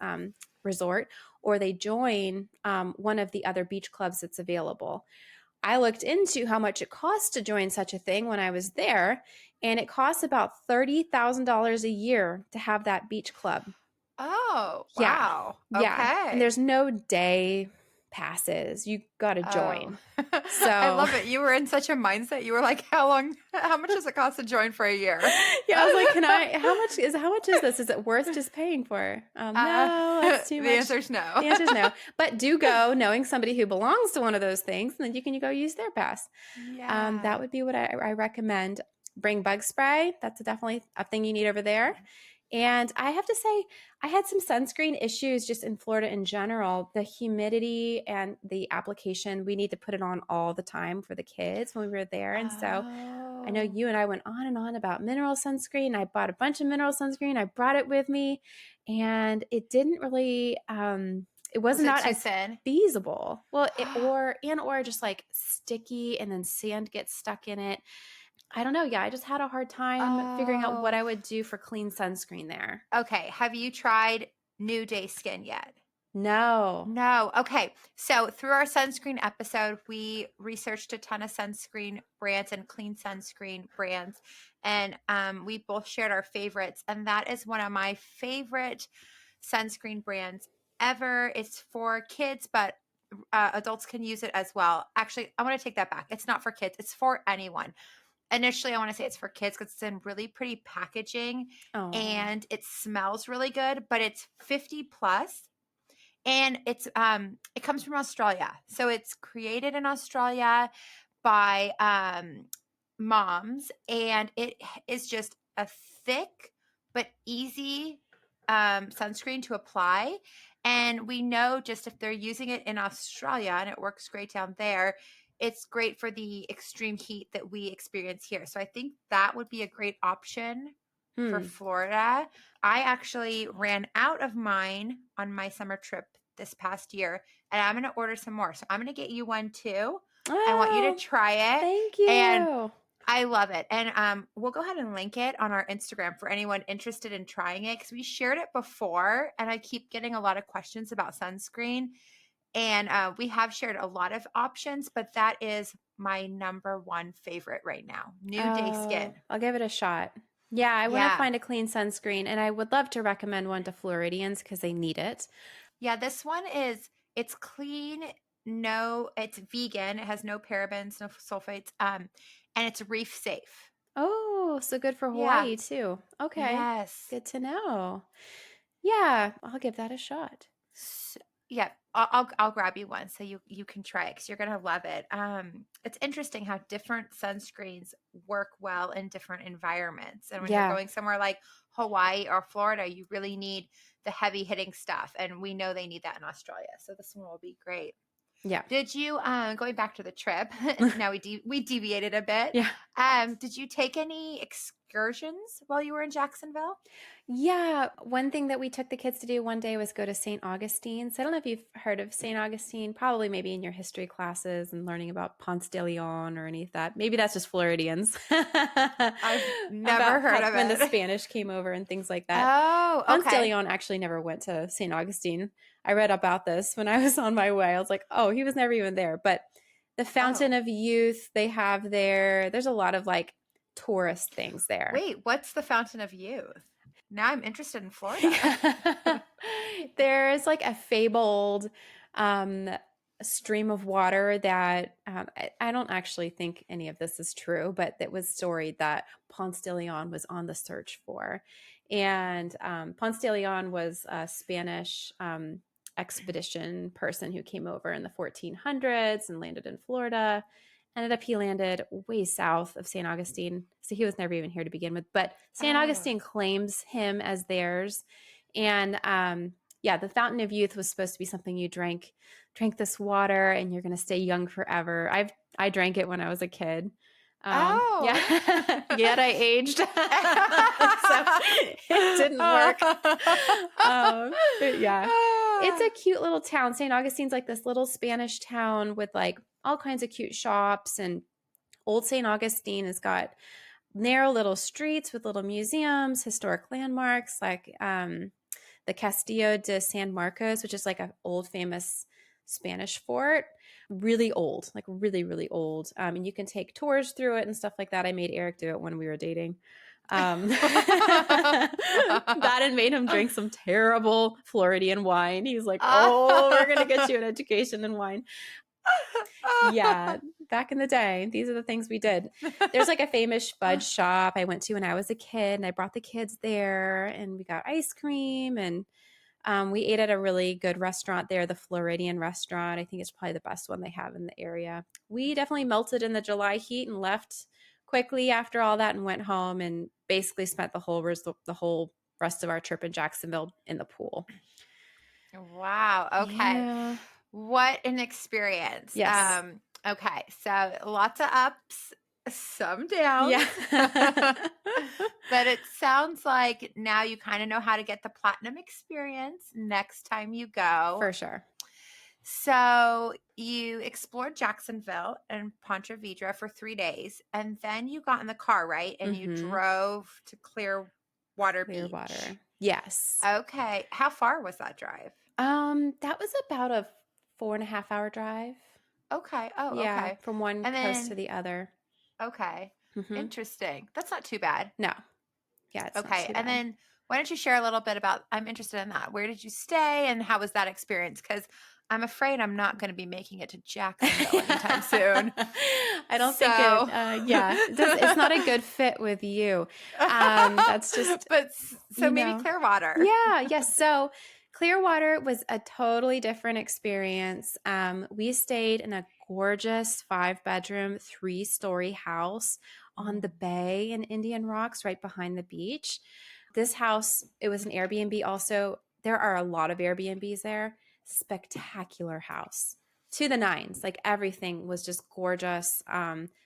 Resort, or they join one of the other beach clubs that's available. I looked into how much it costs to join such a thing when I was there, and it costs about $30,000 a year to have that beach club. Oh, wow. Yeah. Okay. Yeah. And there's no day passes. You got to join. So I love it. You were in such a mindset. You were like, how much does it cost to join for a year? Yeah. I was like, how much is this? Is it worth just paying for? No, that's too much. The answer's no. The answer's no. But do go knowing somebody who belongs to one of those things, and then you can go use their pass. Yeah. That would be what I recommend. Bring bug spray. That's definitely a thing you need over there. And I have to say, I had some sunscreen issues just in Florida in general. The humidity and the application, we need to put it on all the time for the kids when we were there. And so I know you and I went on and on about mineral sunscreen. I bought a bunch of mineral sunscreen. I brought it with me and it didn't really, it was Was it not too as thin? feasible. Well, or just like sticky and then sand gets stuck in it. I don't know. Yeah, I just had a hard time figuring out what Oh. I would do for clean sunscreen there. Okay. Have you tried New Day Skin yet? No. No. Okay. So through our sunscreen episode, we researched a ton of sunscreen brands and clean sunscreen brands, and we both shared our favorites. And that is one of my favorite sunscreen brands ever. It's for kids, but adults can use it as well. Actually, I want to take that back. It's not for kids. It's for anyone. Initially, I want to say it's for kids because it's in really pretty packaging Oh. and it smells really good, but it's 50 plus and it comes from Australia. So it's created in Australia by moms, and it is just a thick but easy sunscreen to apply. And we know just if they're using it in Australia and it works great down there, it's great for the extreme heat that we experience here. So I think that would be a great option for Hmm. Florida. I actually ran out of mine on my summer trip this past year, and I'm going to order some more. So I'm going to get you one too. I want you to Oh, try it. thank And you. I love it. And we'll go ahead and link it on our Instagram for anyone interested in trying it because we shared it before and I keep getting a lot of questions about sunscreen. And we have shared a lot of options, but that is my number one favorite right now. New Day Oh, Skin. I'll give it a shot. Yeah, I want to Yeah. find a clean sunscreen, and I would love to recommend one to Floridians because they need it. Yeah, this one it's clean, no, it's vegan, it has no parabens, no sulfates, and it's reef safe. Oh, so good for Yeah. Hawaii too. Okay, Yes. good to know. Yeah, I'll give that a shot. S Yeah, I'll grab you one so you can try it because you're gonna love it. It's interesting how different sunscreens work well in different environments, and when you're Yeah, going somewhere like Hawaii or Florida, you really need the heavy hitting stuff, and we know they need that in Australia. So this one will be great. yeah, Did you going back to the trip? Now we deviated a bit. yeah. Did you take any excursions while you were in Jacksonville? Yeah, one thing that we took the kids to do one day was go to St. Augustine's. I don't know if you've heard of St. Augustine, probably maybe in your history classes and learning about Ponce de Leon or any of that. Maybe that's just Floridians. I've never About heard how of when the it. Spanish came over and things like that. Oh, Ponce de okay. Leon actually never went to St. Augustine. I read about this when I was on my way. I was like, oh, he was never even there. But the Fountain Oh, of Youth they have there, there's a lot of like tourist things there. wait, what's the Fountain of Youth? Now I'm interested in Florida. Yeah. There's like a fabled um, stream of water that I don't actually think any of this is true, but that was storied that Ponce de Leon was on the search for. And Ponce de Leon was a Spanish expedition person who came over in the 1400s and landed in Florida. Ended up he landed way south of St. Augustine. So he was never even here to begin with. But St. Oh. Augustine claims him as theirs. And yeah, the Fountain of Youth was supposed to be something you drank this water and you're gonna stay young forever. I drank it when I was a kid. Yeah, Oh. yet I aged, so it didn't work. But yeah, it's a cute little town. St. Augustine's like this little Spanish town with like all kinds of cute shops, and Old St. Augustine has got narrow little streets with little museums, historic landmarks like the Castillo de San Marcos, which is like an old famous Spanish fort, really old, like really, really old. And you can take tours through it and stuff like that. I made Eric do it when we were dating. That and made him drink some terrible Floridian wine. He's like, oh, we're going to get you an education in wine. Yeah, back in the day, these are the things we did. There's like a famous fudge shop I went to when I was a kid, and I brought the kids there, and we got ice cream, and we ate at a really good restaurant there, the Floridian restaurant. I think it's probably the best one they have in the area. We definitely melted in the July heat and left quickly after all that and went home and basically spent the whole rest of our trip in Jacksonville in the pool. Wow. Okay. Yeah. What an experience. Yes. Okay. So lots of ups, some Yeah. downs. But it sounds like now you kinda know how to get the platinum experience next time you go. For sure. So, you explored Jacksonville and Ponte Vedra for 3 days, and then you got in the car, right? And you Mhm. drove to Clearwater Beach. Clearwater. Yes. Okay. How far was that drive? That was about a 4.5 hour drive. Okay. Oh, Yeah, okay. from one And coast to then the other. okay. Mhm. Interesting. That's not too bad. No. Yeah, it's not Okay. too And bad. then why don't you share a little bit about I'm interested in that. Where did you stay and how was that experience? Because I'm afraid I'm not going to be making it to Jacksonville anytime soon. I don't think it, So, yeah, it's not a good fit with you. That's just, so you maybe know, Clearwater. yeah, yes. So Clearwater was a totally different experience. We stayed in a gorgeous 5 bedroom, 3 story house on the Mm, bay in Indian Rocks, right behind the beach. This house, it was an Airbnb also. There are a lot of Airbnbs there. Spectacular house to the nines. Like everything was just gorgeous,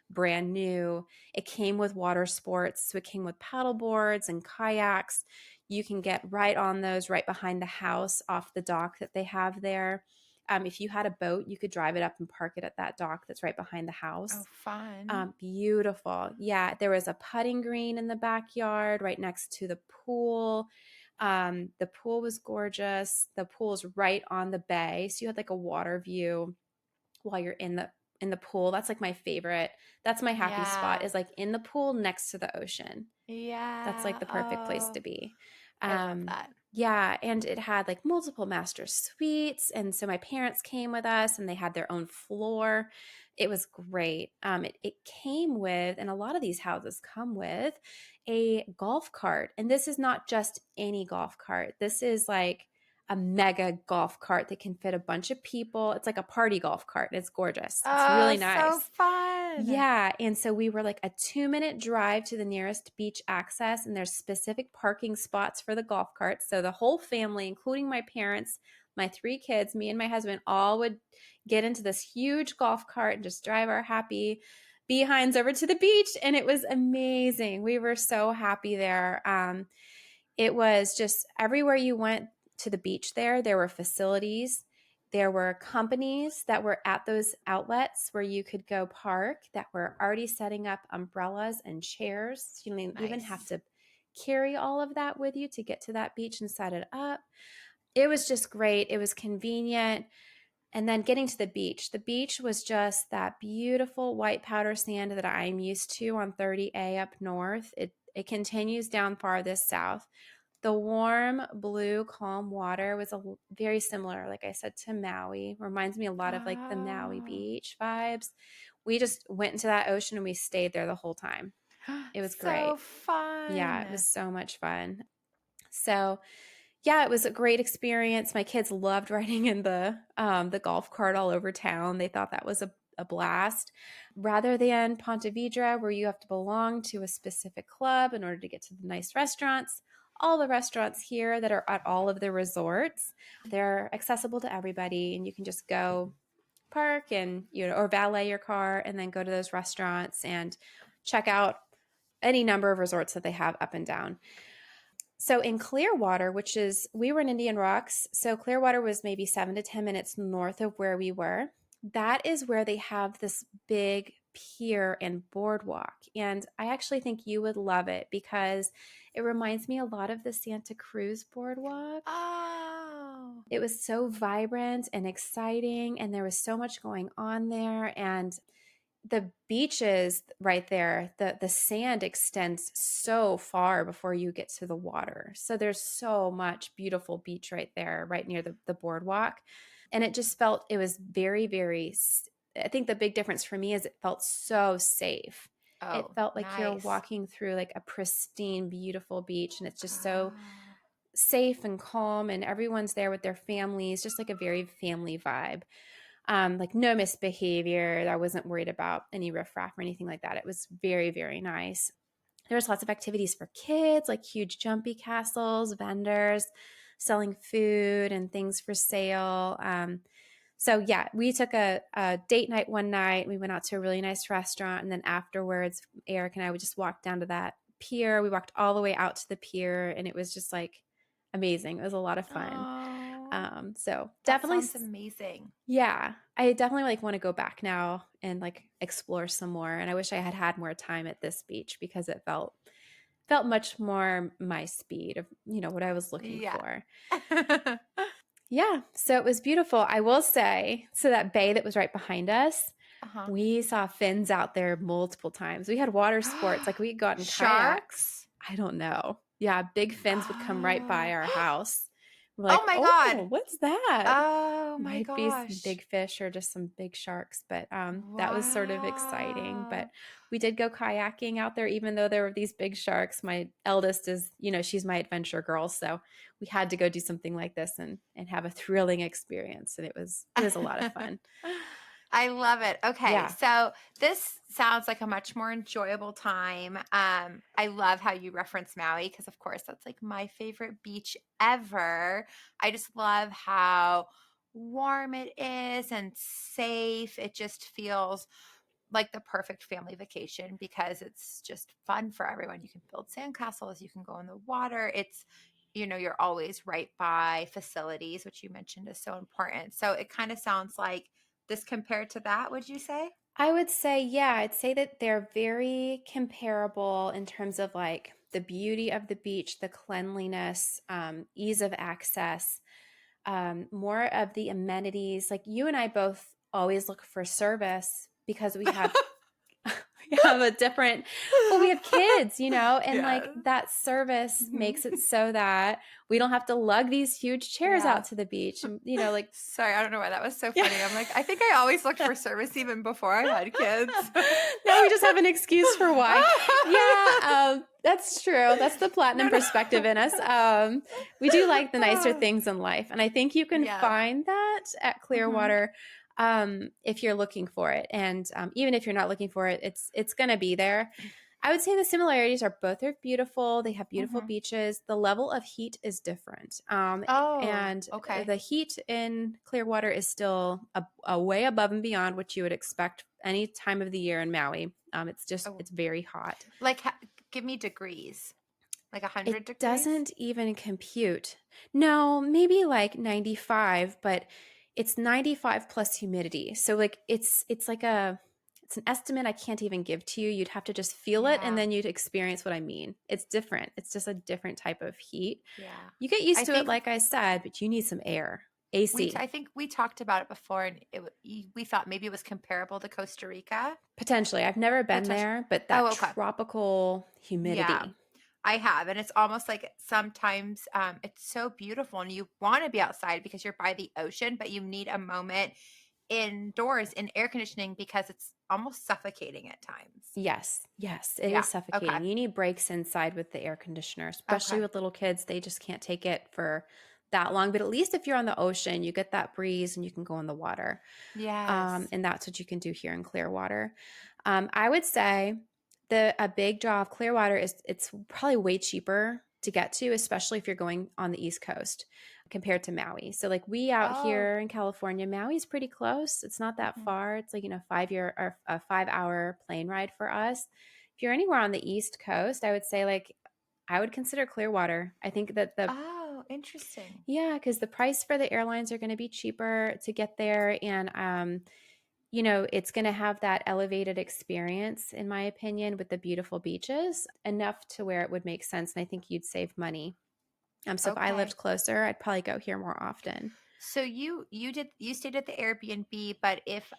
brand new. It came with water sports. So it came with paddle boards and kayaks. You can get right on those right behind the house off the dock that they have there. If you had a boat, you could drive it up and park it at that dock that's right behind the oh, house. fun. Beautiful. Yeah, there was a putting green in the backyard right next to the pool. The pool was gorgeous. The pool's right on the bay, so you had like a water view while you're in the pool. That's like my favorite. That's my happy spot Yeah. is like in the pool next to the ocean. That's like Yeah. the perfect place Oh, to be. I love Um, that. yeah, and it had like multiple master suites. And so my parents came with us and they had their own floor. It was great. It came with, and a lot of these houses come with a golf cart. And this is not just any golf cart. This is like a mega golf cart that can fit a bunch of people. It's like a party golf cart. It's gorgeous. It's Oh, really so nice. fun. Yeah, and so we were like a 2-minute drive to the nearest beach access, and there's specific parking spots for the golf carts. So the whole family, including my parents, my 3 kids, me and my husband, all would get into this huge golf cart and just drive our happy behinds over to the beach. And it was amazing. We were so happy there. It was just everywhere you went to the beach there were facilities. There were companies that were at those outlets where you could go park that were already setting up umbrellas and chairs. You don't even have Nice. to carry all of that with you to get to that beach and set it up. It was just great. It was convenient. And then getting to the beach. The beach was just that beautiful white powder sand that I'm used to on 30A up north. It continues down farthest south. The warm, blue, calm water was very similar, like I said, to Maui. Reminds me a lot of like the Maui Oh. beach vibes. We just went into that ocean and we stayed there the whole time. It was So great. Yeah, it was fun. so much fun. So, yeah, it was a great experience. My kids loved riding in the golf cart all over town. They thought that was a blast. Rather than Ponte Vedra, where you have to belong to a specific club in order to get to the nice restaurants, all the restaurants here that are at all of the resorts, they're accessible to everybody, and you can just go park and or valet your car and then go to those restaurants and check out any number of resorts that they have up and down. So in Clearwater, we were in Indian Rocks. So Clearwater was maybe 7 to 10 minutes north of where we were. That is where they have this big pier and boardwalk. And I actually think you would love it because it reminds me a lot of the Santa Cruz boardwalk. Oh. It was so vibrant and exciting, and there was so much going on there. And the beaches right there, the sand extends so far before you get to the water. So there's so much beautiful beach right there, right near the boardwalk. And it just felt, it was very, I think the big difference for me is it felt so safe. It Oh, felt like you're nice. walking through like a pristine, beautiful beach, and it's just so Ah. safe and calm, and everyone's there with their families, just like a very family vibe. Like no misbehavior. I wasn't worried about any riffraff or anything like that. It was very, very nice. There was lots of activities for kids, like huge jumpy castles, vendors selling food and things for sale. So yeah, we took a date night one night. We went out to a really nice restaurant. And then afterwards, Eric and I would just walk down to that pier. We walked all the way out to the pier and it was just like amazing. It was a lot of fun. Oh, So that definitely, sounds amazing. yeah, I definitely like want to go back now and like explore some more. And I wish I had had more time at this beach because it felt much more my speed of, what I was looking Yeah. for. Yeah, so it was beautiful. I will say, so that bay that was right behind us, Uh-huh. we saw fins out there multiple times. We had water sports, like we had gotten kayaks. Sharks? I don't know. Yeah, big fins would come right by Oh. our house. We're Oh like, my God. oh, what's that? Oh my Might be some gosh. big fish or just some big sharks, but that was sort of exciting. But Wow. we did go kayaking out there, even though there were these big sharks. My eldest is, she's my adventure girl, so we had to go do something like this and have a thrilling experience, and it was a lot of fun. I love it. Okay, Yeah. so this sounds like a much more enjoyable time. I love how you reference Maui because, of course, that's like my favorite beach ever. I just love how warm it is and safe. It just feels like the perfect family vacation because it's just fun for everyone. You can build sandcastles, you can go in the water. You're always right by facilities, which you mentioned is so important. So it kind of sounds like this compared to that, would you say? I would say, yeah, I'd say that they're very comparable in terms of like the beauty of the beach, the cleanliness, ease of access, more of the amenities. Like you and I both always look for service because we have we have a different well, we have kids, and Yeah. like that service Mhm. makes it so that we don't have to lug these huge chairs Yeah. out to the beach. And like Sorry, I don't know why that was so yeah. funny. I'm like, I think I always looked for service even before I had kids. Now we just have an excuse for why. Yeah, that's true. That's the No, platinum no. perspective in us. We do like the nicer things in life. And I think you can Yeah. find that at Mhm. Clearwater if you're looking for it. And even if you're not looking for it, it's going to be there. I would say the similarities are both are beautiful. They have beautiful Mhm. beaches. The level of heat is different. Oh, And okay. the heat in Clearwater is still a way above and beyond what you would expect any time of the year in Maui. Oh, It's very hot. like give me degrees. Like 100 It degrees? doesn't even compute. No, maybe like 95, but it's 95 plus humidity. So like it's an estimate I can't even give to you. You'd have to just feel it and Yeah. then you'd experience what I mean. It's different. It's just a different type of heat. Yeah. You get used I to it think like I said, but you need some air. AC. I think we talked about it before and we thought maybe it was comparable to Costa Rica. Potentially. I've never been Potential. there, but Oh, that okay. tropical Yeah. humidity. I have, and it's almost like sometimes it's so beautiful and you want to be outside because you're by the ocean, but you need a moment indoors in air conditioning because it's almost suffocating at times. Yes, yes, it Yeah. is Okay. suffocating. You need breaks inside with the air conditioner, especially Okay. with little kids. They just can't take it for that long. But at least if you're on the ocean, you get that breeze and you can go in the water. Yes. And that's what you can do here in Clearwater. I would say a big draw of Clearwater is it's probably way cheaper to get to, especially if you're going on the East Coast compared to Maui. So like we out Oh. here in California, Maui's pretty close. It's not that Mhm. far. It's like, 5 year or a 5 hour plane ride for us. If you're anywhere on the East Coast, I would say like I would consider Clearwater. I think that Oh, interesting. yeah, because the price for the airlines are going to be cheaper to get there. And, it's going to have that elevated experience, in my opinion, with the beautiful beaches, enough to where it would make sense. And I think you'd save money. So if I Okay. lived closer, I'd probably go here more often. So you stayed at the Airbnb, but if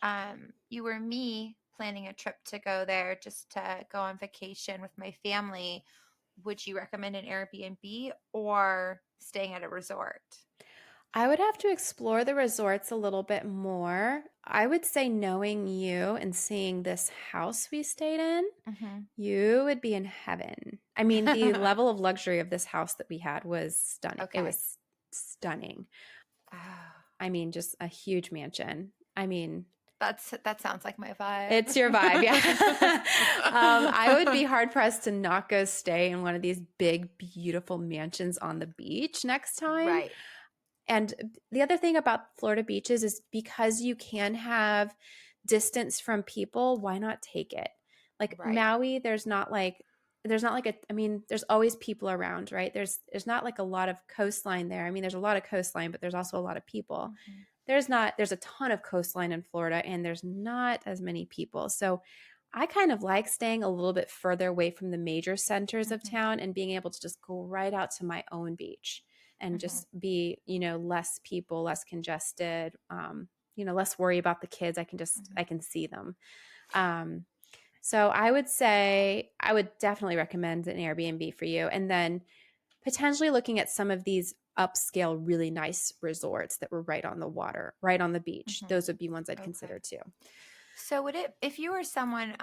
you were me planning a trip to go there just to go on vacation with my family, would you recommend an Airbnb or staying at a resort? I would have to explore the resorts a little bit more. I would say, knowing you and seeing this house we stayed in, Hmm. you would be in heaven. I mean, the level of luxury of this house that we had was stunning. It Okay. was stunning. Oh, I mean, just a huge mansion. I mean, that sounds like my vibe. it's your vibe, yeah. I would be hard pressed to not go stay in one of these big, beautiful mansions on the beach next time. Right. And the other thing about Florida beaches is because you can have distance from people, why not take it? Like Right. Maui, I mean, there's always people around, right? There's not like a lot of coastline there. I mean, there's a lot of coastline, but there's also a lot of people. Mhm. There's a ton of coastline in Florida and there's not as many people. So I kind of like staying a little bit further away from the major centers of Mhm. town and being able to just go right out to my own beach and Mhm. just be, less people, less congested, less worry about the kids. Mhm. I can see them. Um, so I would say I would definitely recommend an Airbnb for you. And then potentially looking at some of these upscale, really nice resorts that were right on the water, right on the beach. Mhm. Those would be ones I'd Okay. consider too. So would it, if you were someone,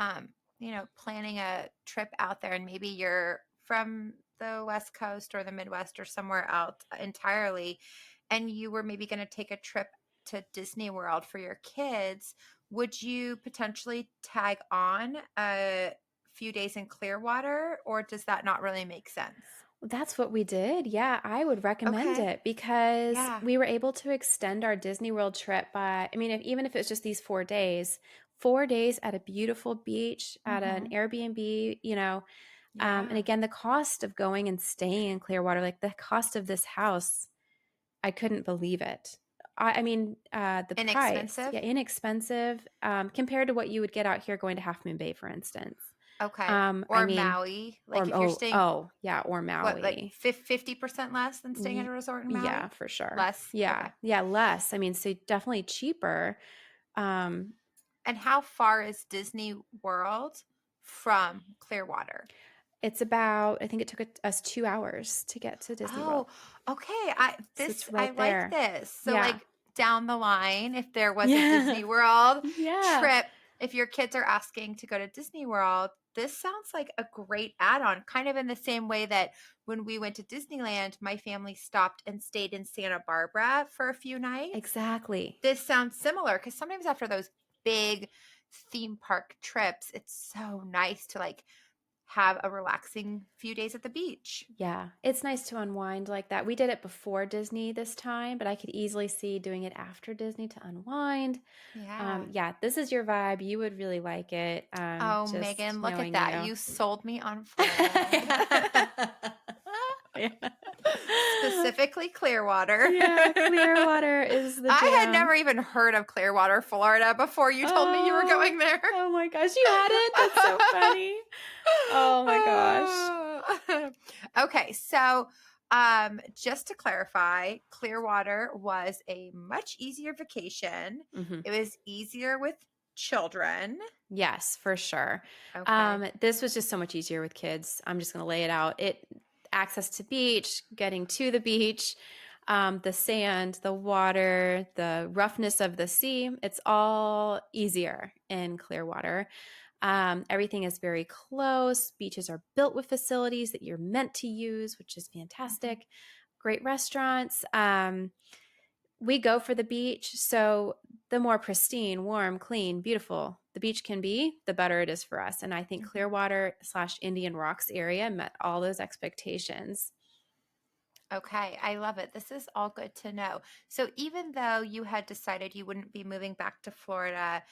planning a trip out there and maybe you're from the West Coast or the Midwest or somewhere else entirely, and you were maybe going to take a trip to Disney World for your kids, would you potentially tag on a few days in Clearwater, or does that not really make sense? That's what we did. Yeah, I would recommend Okay. it because Yeah. we were able to extend our Disney World trip by, I mean, even if it was just these 4 days, 4 days at a beautiful beach at an Hmm. Airbnb, and Yeah. again, the cost of going and staying in Clearwater, like the cost of this house, I couldn't believe it. The price, Inexpensive. yeah, inexpensive compared to what you would get out here going to Half Moon Bay, for instance. Okay. I Or mean, Maui. or Like if you're staying, yeah, or what, like Maui. 50% less than staying at a resort in Yeah, Maui? for sure. Less. Yeah. Okay. Yeah, less. I mean, so definitely cheaper. Um, And how far is Disney World from Clearwater? it's about, I think it took us 2 hours to get to Disney World. Oh, okay. So it's I right like there. this. So Yeah. like down the line, if there was a Yeah. Disney World Yeah. trip, if your kids are asking to go to Disney World, this sounds like a great add-on, kind of in the same way that when we went to Disneyland, my family stopped and stayed in Santa Barbara for a few nights. Exactly. This sounds similar because sometimes after those big theme park trips, it's so nice to like have a relaxing few days at the beach. Yeah. It's nice to unwind like that. We did it before Disney this time, but I could easily see doing it after Disney to unwind. Yeah. Yeah, this is your vibe. You would really like it. Oh, Just Megan, look at knowing that. you. You sold me on Florida. Yeah. Specifically Clearwater. Yeah, Clearwater is the I had jam. never even heard of Clearwater, Florida before you told me you were Oh, going there. oh my gosh, you had it? That's so funny. Oh my gosh. Okay, so just to clarify, Clearwater was a much easier vacation. Mhm. It was easier with children. Yes, for sure. Okay. This was just so much easier with kids. I'm just gonna lay it out. Access to beach, getting to the beach, the sand, the water, the roughness of the sea. It's all easier in Clearwater. Everything is very close. Beaches are built with facilities that you're meant to use, which is Mhm. fantastic. Great restaurants. We go for the beach. So the more pristine, warm, clean, beautiful the beach can be, the better it is for us. And I think Mhm. Clearwater/Indian Rocks area met all those expectations. Okay, I love it. This is all good to know. So even though you had decided you wouldn't be moving back to Florida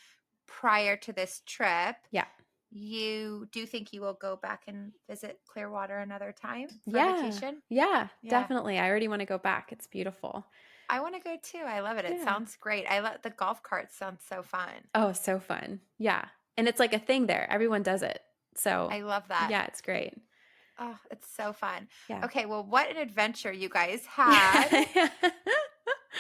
prior to this trip, Yeah. you do think you will go back and visit Clearwater another time for Yeah. vacation? Yeah, Yeah. definitely. I already want to go back. It's beautiful. I want to go too. I love it. It Yeah. sounds great. I love the golf cart sounds so fun. Oh, so fun. Yeah. And it's like a thing there. Everyone does it. So, I love that. yeah, it's great. Oh, it's so fun. Yeah. Okay, well, what an adventure you guys had.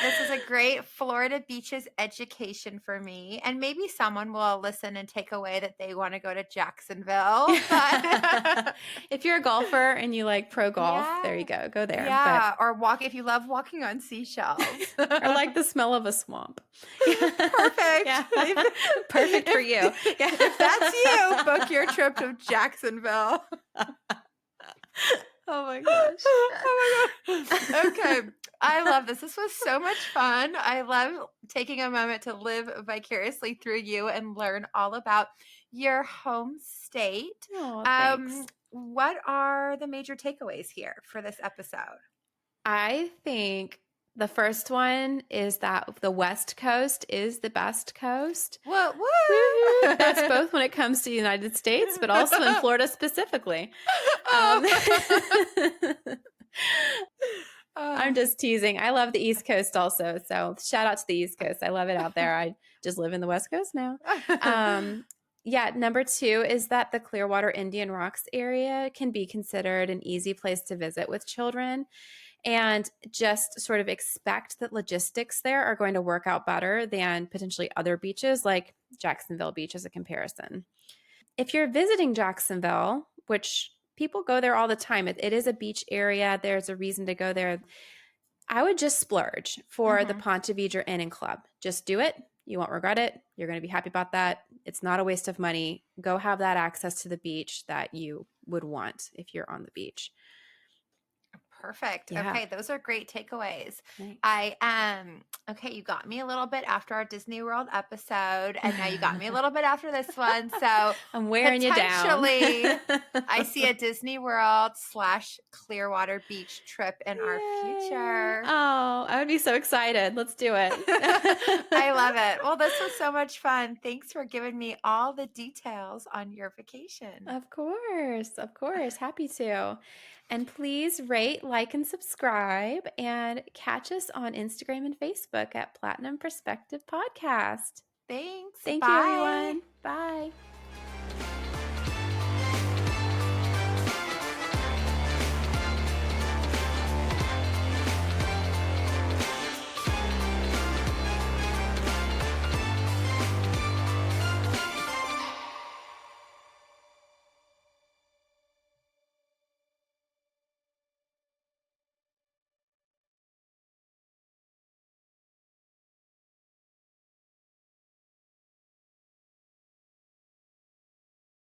This is a great Florida beaches education for me. And maybe someone will listen and take away that they want to go to Jacksonville. But If you're a golfer and you like pro golf, there you yeah. go. Go there. But Yeah. Or walk if you love walking on seashells. or like the smell of a swamp. Perfect. Yeah. Perfect for you. Yeah. If that's you, book your trip to Jacksonville. Oh my gosh. Oh my God. Okay. I love this. This was so much fun. I love taking a moment to live vicariously through you and learn all about your home state. Oh, thanks. What are the major takeaways here for this episode? I think The first one is that the West Coast is the best coast. What? Woo-hoo. That's both when it comes to the United States, but also in Florida specifically. I'm just teasing. I love the East Coast also. So shout out to the East Coast. I love it out there. I just live in the West Coast now. Yeah, number 2 is that the Clearwater Indian Rocks area can be considered an easy place to visit with children, and just sort of expect that logistics there are going to work out better than potentially other beaches like Jacksonville Beach as a comparison. If you're visiting Jacksonville, which people go there all the time, it is a beach area. There's a reason to go there. I would just splurge for the Ponte Vedra Inn and Club. Just do it. You won't regret it. You're going to be happy about that. It's not a waste of money. Go have that access to the beach that you would want if you're on the beach. Perfect. Yeah. Okay, those are great takeaways. Nice. Okay, you got me a little bit after our Disney World episode, and now you got me a little bit after this one. So I'm wearing you down. I see a Disney World / Clearwater Beach trip in our future. Oh, I would be so excited. Let's do it. I love it. Well, this was so much fun. Thanks for giving me all the details on your vacation. Of course. Happy to. And please rate, like, and subscribe, and catch us on Instagram and Facebook at Platinum Perspective Podcast. Thanks. Thank Bye. you, everyone. Bye.